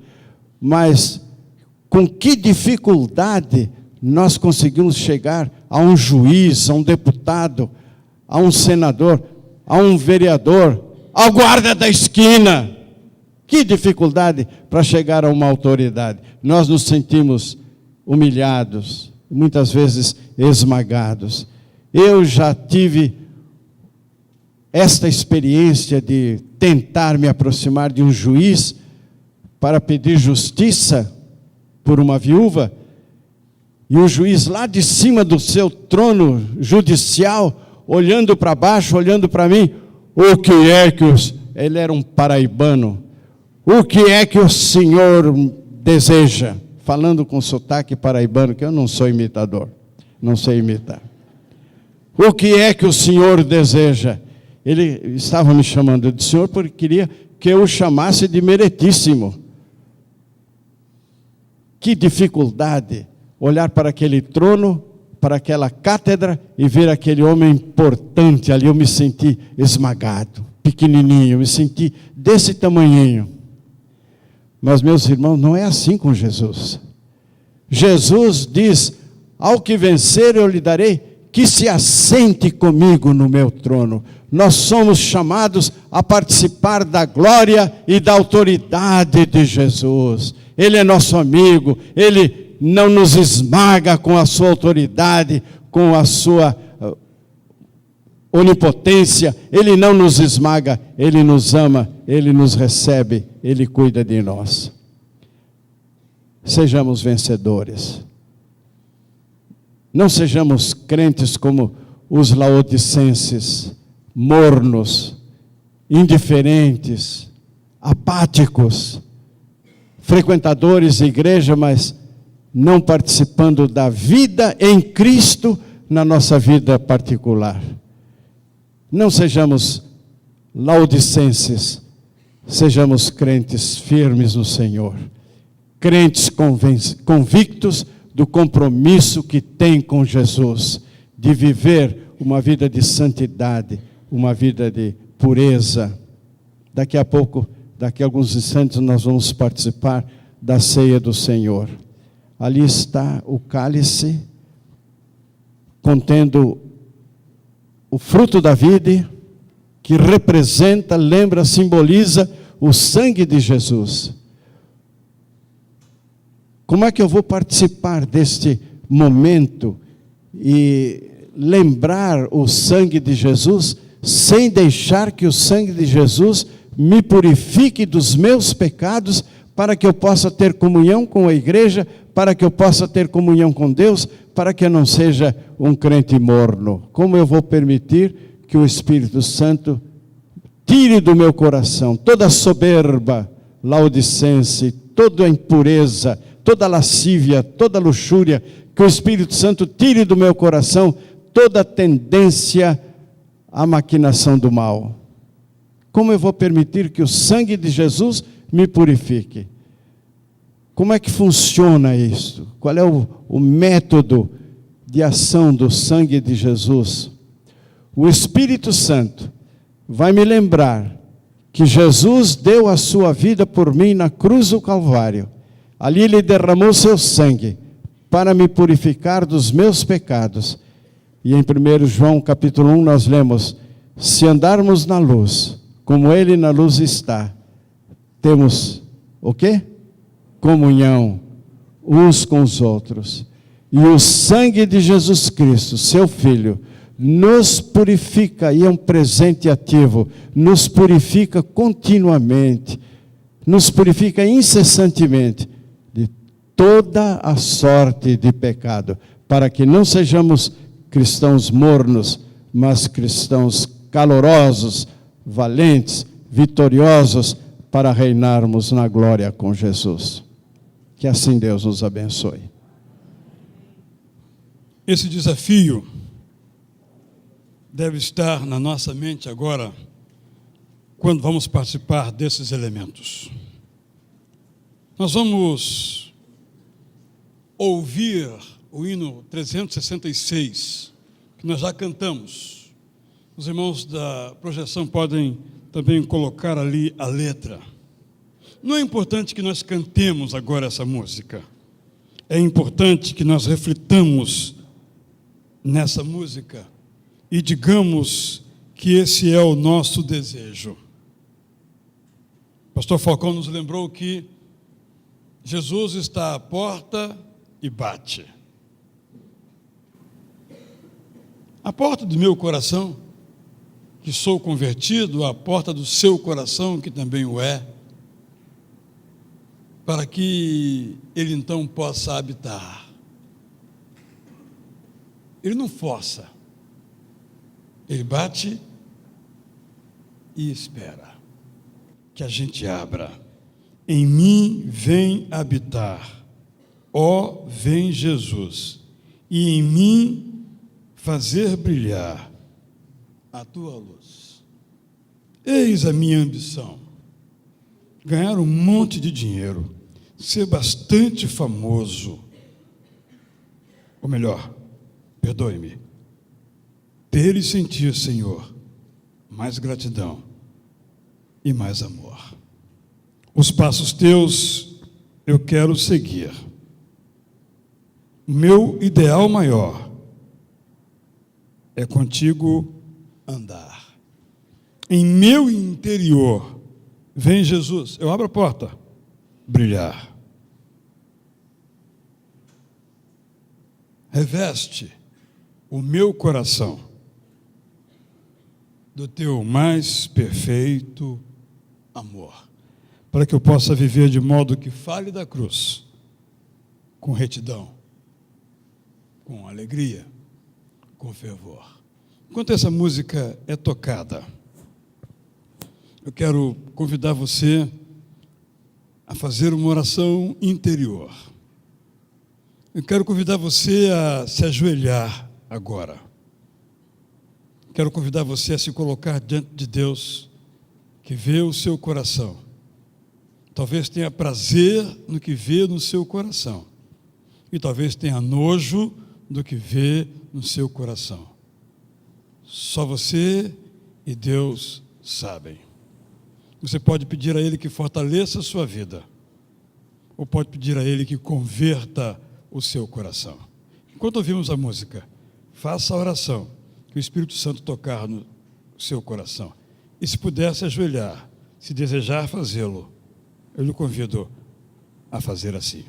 Mas com que dificuldade nós conseguimos chegar a um juiz, a um deputado, a um senador, a um vereador, ao guarda da esquina? Que dificuldade para chegar a uma autoridade. Nós nos sentimos humilhados, muitas vezes esmagados. Eu já tive esta experiência de tentar me aproximar de um juiz para pedir justiça por uma viúva, e o juiz lá de cima do seu trono judicial, olhando para baixo, olhando para mim, o que é que ele era um paraibano, o que é que o senhor deseja? Falando com sotaque paraibano, que eu não sou imitador, não sei imitar. O que é que o senhor deseja? Ele estava me chamando de senhor porque queria que eu o chamasse de meritíssimo. Que dificuldade olhar para aquele trono, para aquela cátedra e ver aquele homem importante ali. Eu me senti esmagado, pequenininho, me senti desse tamanhinho. Mas, meus irmãos, não é assim com Jesus. Jesus diz: ao que vencer eu lhe darei que se assente comigo no meu trono. Nós somos chamados a participar da glória e da autoridade de Jesus. Ele é nosso amigo, Ele não nos esmaga com a sua autoridade, com a sua onipotência. Ele não nos esmaga, Ele nos ama, Ele nos recebe, Ele cuida de nós. Sejamos vencedores. Não sejamos crentes como os laodicenses, mornos, indiferentes, apáticos, frequentadores de igreja, mas não participando da vida em Cristo na nossa vida particular. Não sejamos laodicenses, sejamos crentes firmes no Senhor, crentes convictos do compromisso que tem com Jesus, de viver uma vida de santidade, uma vida de pureza. Daqui a pouco, daqui a alguns instantes, nós vamos participar da ceia do Senhor. Ali está o cálice, contendo o fruto da vide, que representa, lembra, simboliza o sangue de Jesus. Como é que eu vou participar deste momento e lembrar o sangue de Jesus, sem deixar que o sangue de Jesus me purifique dos meus pecados, para que eu possa ter comunhão com a igreja, para que eu possa ter comunhão com Deus, para que eu não seja um crente morno? Como eu vou permitir que o Espírito Santo tire do meu coração toda soberba laodicense, toda impureza, toda lascívia, toda luxúria, que o Espírito Santo tire do meu coração toda tendência à maquinação do mal. Como eu vou permitir que o sangue de Jesus me purifique? Como é que funciona isso? Qual é o método de ação do sangue de Jesus? O Espírito Santo vai me lembrar que Jesus deu a sua vida por mim na cruz do Calvário. Ali Ele derramou seu sangue para me purificar dos meus pecados. E em 1 João capítulo 1 nós lemos: se andarmos na luz, como Ele na luz está, temos o quê? Comunhão uns com os outros. E o sangue de Jesus Cristo, seu Filho, nos purifica, e é um presente ativo, nos purifica continuamente, nos purifica incessantemente de toda a sorte de pecado, para que não sejamos cristãos mornos, mas cristãos calorosos, valentes, vitoriosos, para reinarmos na glória com Jesus. Que assim Deus nos abençoe. Esse desafio deve estar na nossa mente agora, quando vamos participar desses elementos. Nós vamos ouvir o hino 366, que nós já cantamos. Os irmãos da projeção podem também colocar ali a letra. Não é importante que nós cantemos agora essa música. É importante que nós reflitamos nessa música e digamos que esse é o nosso desejo. Pastor Falcão nos lembrou que Jesus está à porta e bate. A porta do meu coração, que sou convertido, a porta do seu coração, que também o é, para que ele então possa habitar. Ele não força, ele bate e espera que a gente abra. Em mim vem habitar, ó, vem Jesus, e em mim fazer brilhar a tua luz. Eis a minha ambição: ganhar um monte de dinheiro, ser bastante famoso, ou melhor, perdoe-me, ter e sentir, Senhor, mais gratidão e mais amor. Os passos teus eu quero seguir. O meu ideal maior é contigo andar. Em meu interior, vem Jesus, eu abro a porta, brilhar. Reveste o meu coração do teu mais perfeito amor, para que eu possa viver de modo que fale da cruz, com retidão, com alegria, com fervor. Enquanto essa música é tocada, eu quero convidar você a fazer uma oração interior. Eu quero convidar você a se ajoelhar agora. Quero convidar você a se colocar diante de Deus, que vê o seu coração. Talvez tenha prazer no que vê no seu coração, e talvez tenha nojo do que vê no seu coração. Só você e Deus sabem. Você pode pedir a Ele que fortaleça a sua vida, ou pode pedir a Ele que converta o seu coração. Enquanto ouvimos a música, faça a oração que o Espírito Santo tocar no seu coração. E se puder se ajoelhar, se desejar fazê-lo, eu lhe convido a fazer assim.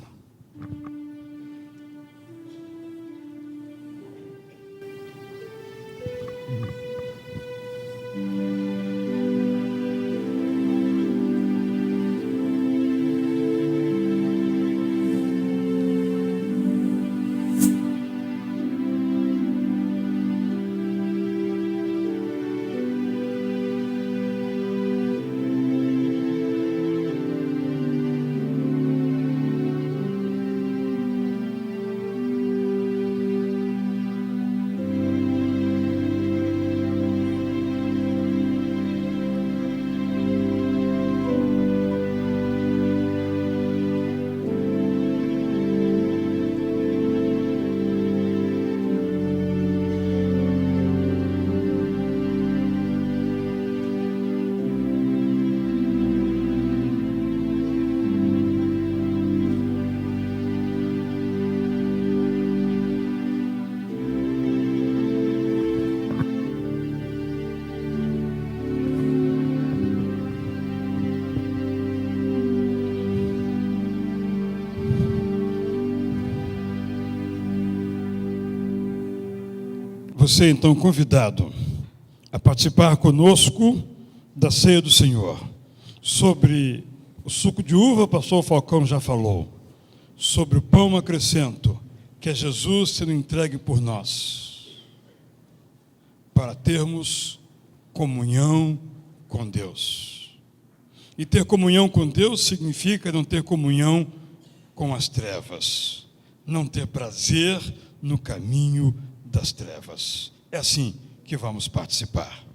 você é então convidado a participar conosco da ceia do Senhor. Sobre o suco de uva, o pastor Falcão já falou. Sobre o pão acrescento, que é Jesus sendo entregue por nós, para termos comunhão com Deus. E ter comunhão com Deus significa não ter comunhão com as trevas, não ter prazer no caminho das trevas. É assim que vamos participar.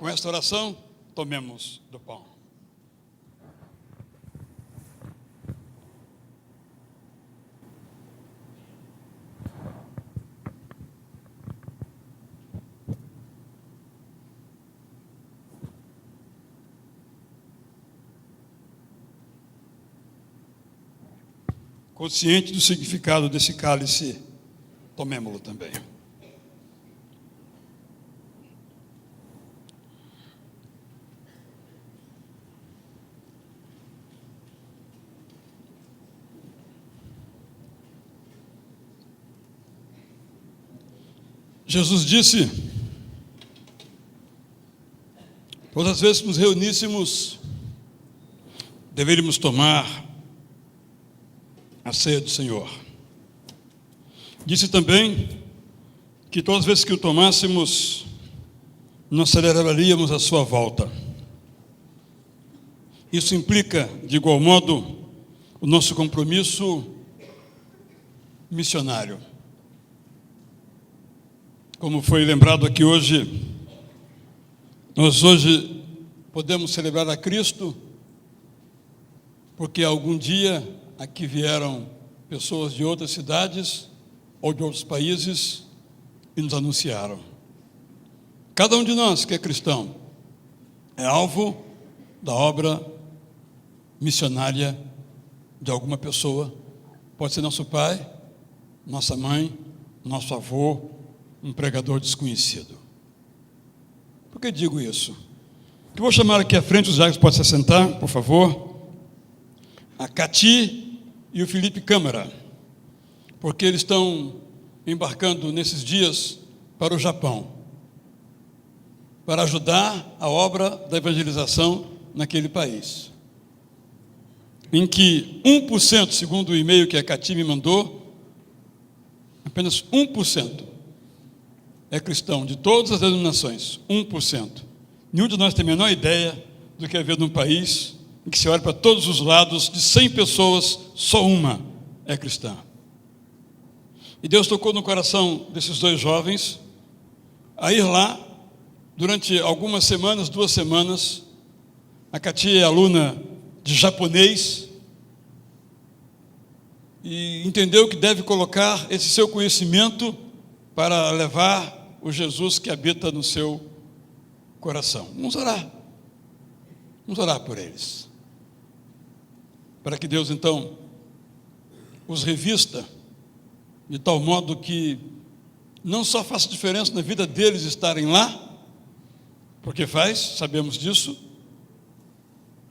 Com esta oração, tomemos do pão. Consciente do significado desse cálice, tomemo-lo também. Jesus disse: todas as vezes que nos reuníssemos, deveríamos tomar a ceia do Senhor. Disse também que todas as vezes que o tomássemos, nós celebraríamos a sua volta. Isso implica, de igual modo, o nosso compromisso missionário. Como foi lembrado aqui hoje, nós hoje podemos celebrar a Cristo, porque algum dia aqui vieram pessoas de outras cidades ou de outros países e nos anunciaram. Cada um de nós que é cristão é alvo da obra missionária de alguma pessoa. Pode ser nosso pai, nossa mãe, nosso avô, um pregador desconhecido. Por que digo isso? Eu vou chamar aqui à frente, os jovens podem se assentar, por favor, a Cati e o Felipe Câmara, porque eles estão embarcando nesses dias para o Japão, para ajudar a obra da evangelização naquele país, em que 1%, segundo o e-mail que a Cati me mandou, apenas 1% é cristão, de todas as denominações, 1%. Nenhum de nós tem a menor ideia do que é ver num país em que se olha para todos os lados, de 100 pessoas, só uma é cristã. E Deus tocou no coração desses dois jovens a ir lá durante algumas semanas, 2 semanas. A Cati é aluna de japonês e entendeu que deve colocar esse seu conhecimento para levar o Jesus que habita no seu coração. Vamos orar por eles, para que Deus então os revista de tal modo que não só faça diferença na vida deles estarem lá, porque faz, sabemos disso,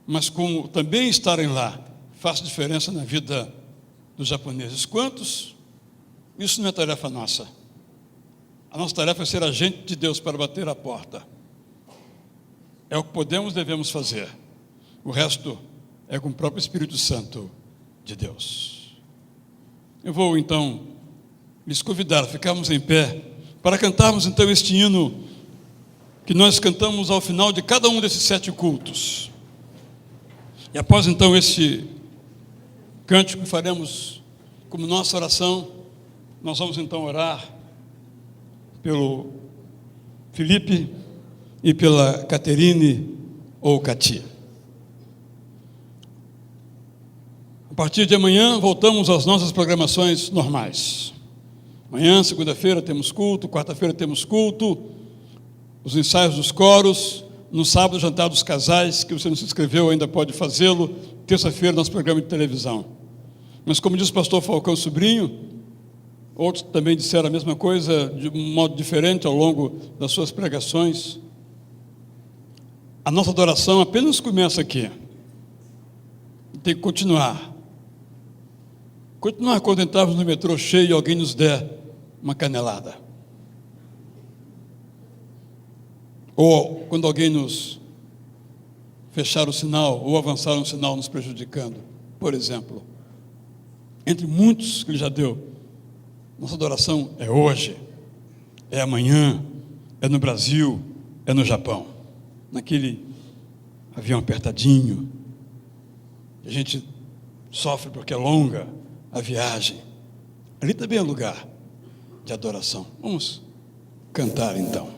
mas como também estarem lá faz diferença na vida dos japoneses. Quantos? Isso não é tarefa nossa. A nossa tarefa é ser agente de Deus para bater a porta. É o que podemos e devemos fazer. O resto é com o próprio Espírito Santo de Deus. Eu vou então lhes convidar a ficarmos em pé para cantarmos então este hino que nós cantamos ao final de cada um desses 7 cultos. E após então esse cântico que faremos como nossa oração, nós vamos então orar pelo Felipe e pela Caterine ou Cati. A partir de amanhã voltamos às nossas programações normais. Amanhã, segunda-feira, temos culto, quarta-feira temos culto, os ensaios dos coros, no sábado, jantar dos casais, que você não se inscreveu ainda pode fazê-lo, terça-feira, nosso programa de televisão. Mas como diz o pastor Falcão Sobrinho, outros também disseram a mesma coisa de um modo diferente ao longo das suas pregações, a nossa adoração apenas começa aqui. Tem que continuar. Continuar quando entrarmos no metrô cheio e alguém nos der uma canelada. Ou quando alguém nos fechar o sinal ou avançar um sinal nos prejudicando, por exemplo. Entre muitos que ele já deu, nossa adoração é hoje, é amanhã, é no Brasil, é no Japão. Naquele avião apertadinho, a gente sofre porque é longa a viagem. Ali também é lugar de adoração. Vamos cantar então.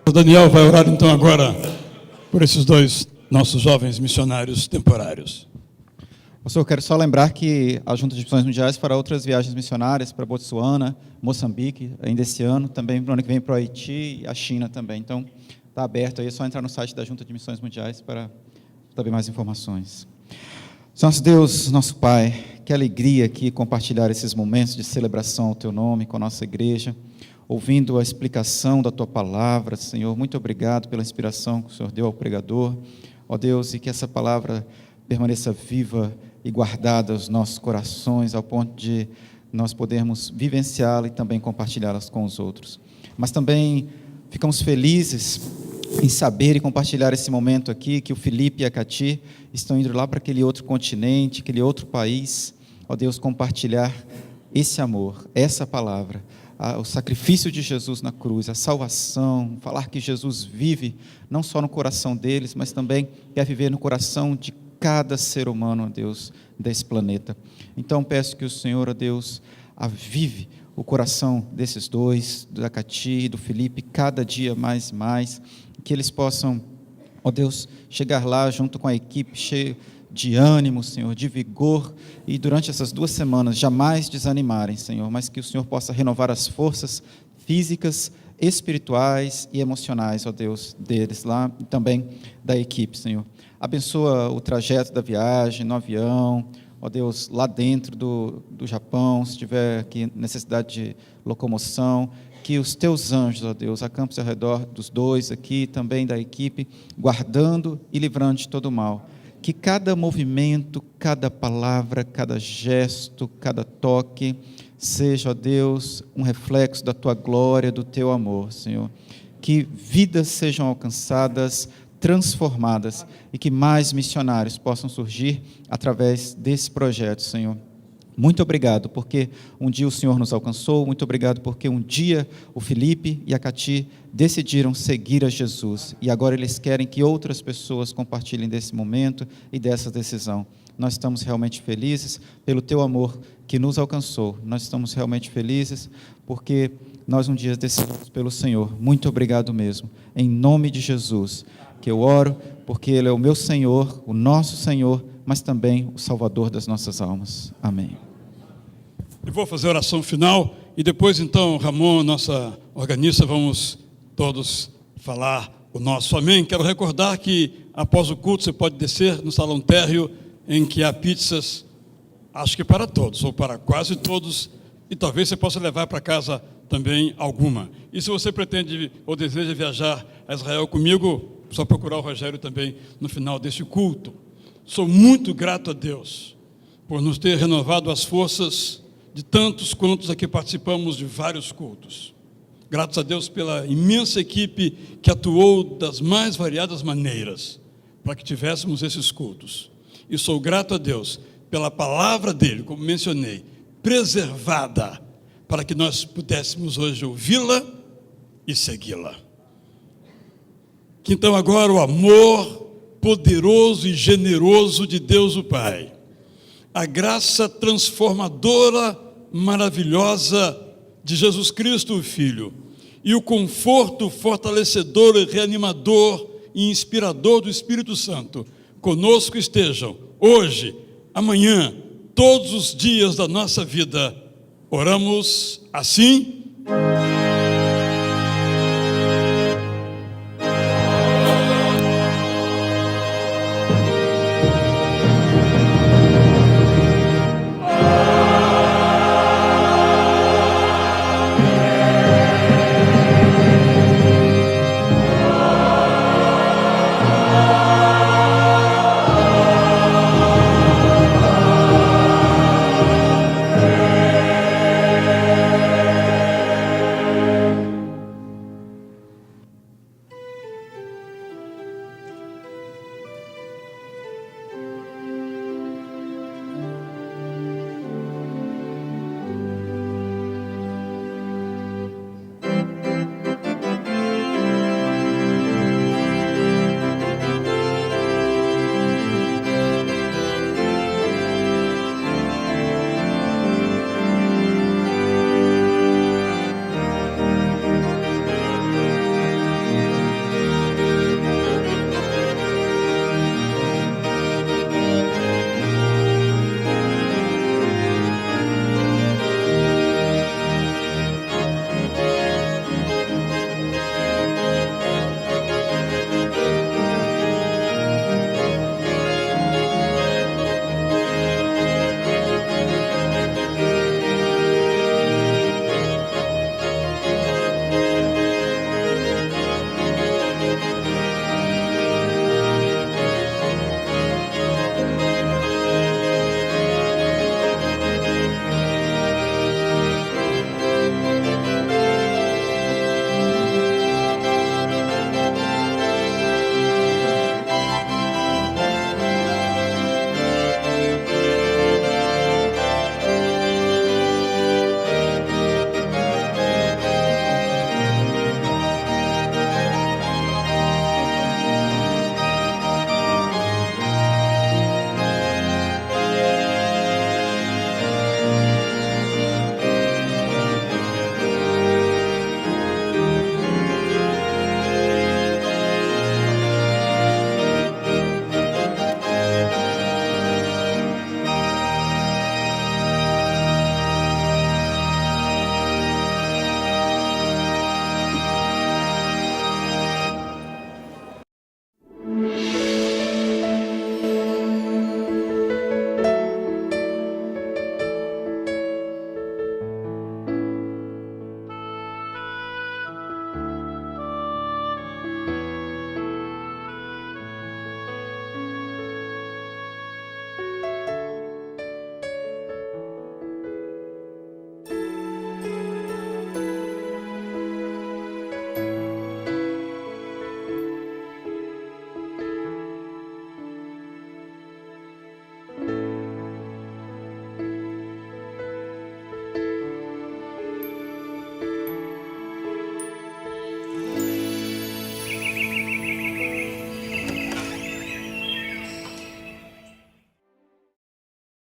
O Daniel vai orar então agora por esses dois nossos jovens missionários temporários. Pastor, eu quero só lembrar que a Junta de Missões Mundiais fará outras viagens missionárias para Botsuana, Moçambique, ainda esse ano, também para o ano que vem para o Haiti e a China também. Então, está aberto aí, é só entrar no site da Junta de Missões Mundiais para saber mais informações. Nosso Deus, nosso Pai, que alegria aqui compartilhar esses momentos de celebração ao Teu nome com a nossa igreja, ouvindo a explicação da Tua palavra, Senhor. Muito obrigado pela inspiração que o Senhor deu ao pregador, ó Deus, e que essa palavra permaneça viva e guardada aos nossos corações, ao ponto de nós podermos vivenciá-la e também compartilhá-las com os outros. Mas também ficamos felizes em saber e compartilhar esse momento aqui, que o Felipe e a Cati estão indo lá para aquele outro continente, aquele outro país, ó Deus, compartilhar esse amor, essa palavra, o sacrifício de Jesus na cruz, a salvação, falar que Jesus vive não só no coração deles, mas também quer viver no coração de cada ser humano, ó Deus, desse planeta. Então peço que o Senhor, ó Deus, avive o coração desses dois, da Cati e do Felipe, cada dia mais e mais, que eles possam, ó Deus, chegar lá junto com a equipe cheio de ânimo, Senhor, de vigor, e durante essas 2 semanas jamais desanimarem, Senhor, mas que o Senhor possa renovar as forças físicas, espirituais e emocionais, ó Deus, deles lá e também da equipe, Senhor. Abençoa o trajeto da viagem, no avião, ó Deus, lá dentro do Japão, se tiver aqui necessidade de locomoção, que os teus anjos, ó Deus, acampem ao redor dos dois aqui, também da equipe, guardando e livrando de todo mal. Que cada movimento, cada palavra, cada gesto, cada toque, seja, ó Deus, um reflexo da tua glória, do teu amor, Senhor. Que vidas sejam alcançadas, transformadas, e que mais missionários possam surgir através desse projeto, Senhor. Muito obrigado, porque um dia o Senhor nos alcançou, muito obrigado, porque um dia o Felipe e a Cati decidiram seguir a Jesus, e agora eles querem que outras pessoas compartilhem desse momento e dessa decisão. Nós estamos realmente felizes pelo teu amor que nos alcançou, nós estamos realmente felizes porque nós um dia decidimos pelo Senhor. Muito obrigado mesmo, em nome de Jesus, que eu oro, porque Ele é o meu Senhor, o nosso Senhor, mas também o Salvador das nossas almas. Amém. Eu vou fazer a oração final e depois, então, Ramon, nossa organista, vamos todos falar o nosso amém. Quero recordar que, após o culto, você pode descer no salão térreo, em que há pizzas, acho que para todos, ou para quase todos, e talvez você possa levar para casa também alguma. E se você pretende ou deseja viajar a Israel comigo, só procurar o Rogério também no final deste culto. Sou muito grato a Deus por nos ter renovado as forças de tantos quantos aqui participamos de vários cultos. Graças a Deus pela imensa equipe que atuou das mais variadas maneiras para que tivéssemos esses cultos. E sou grato a Deus pela palavra dele, como mencionei, preservada, para que nós pudéssemos hoje ouvi-la e segui-la. Que então agora o amor poderoso e generoso de Deus o Pai, a graça transformadora, maravilhosa de Jesus Cristo, o Filho, e o conforto fortalecedor e reanimador e inspirador do Espírito Santo, conosco estejam hoje, amanhã, todos os dias da nossa vida. Oramos assim.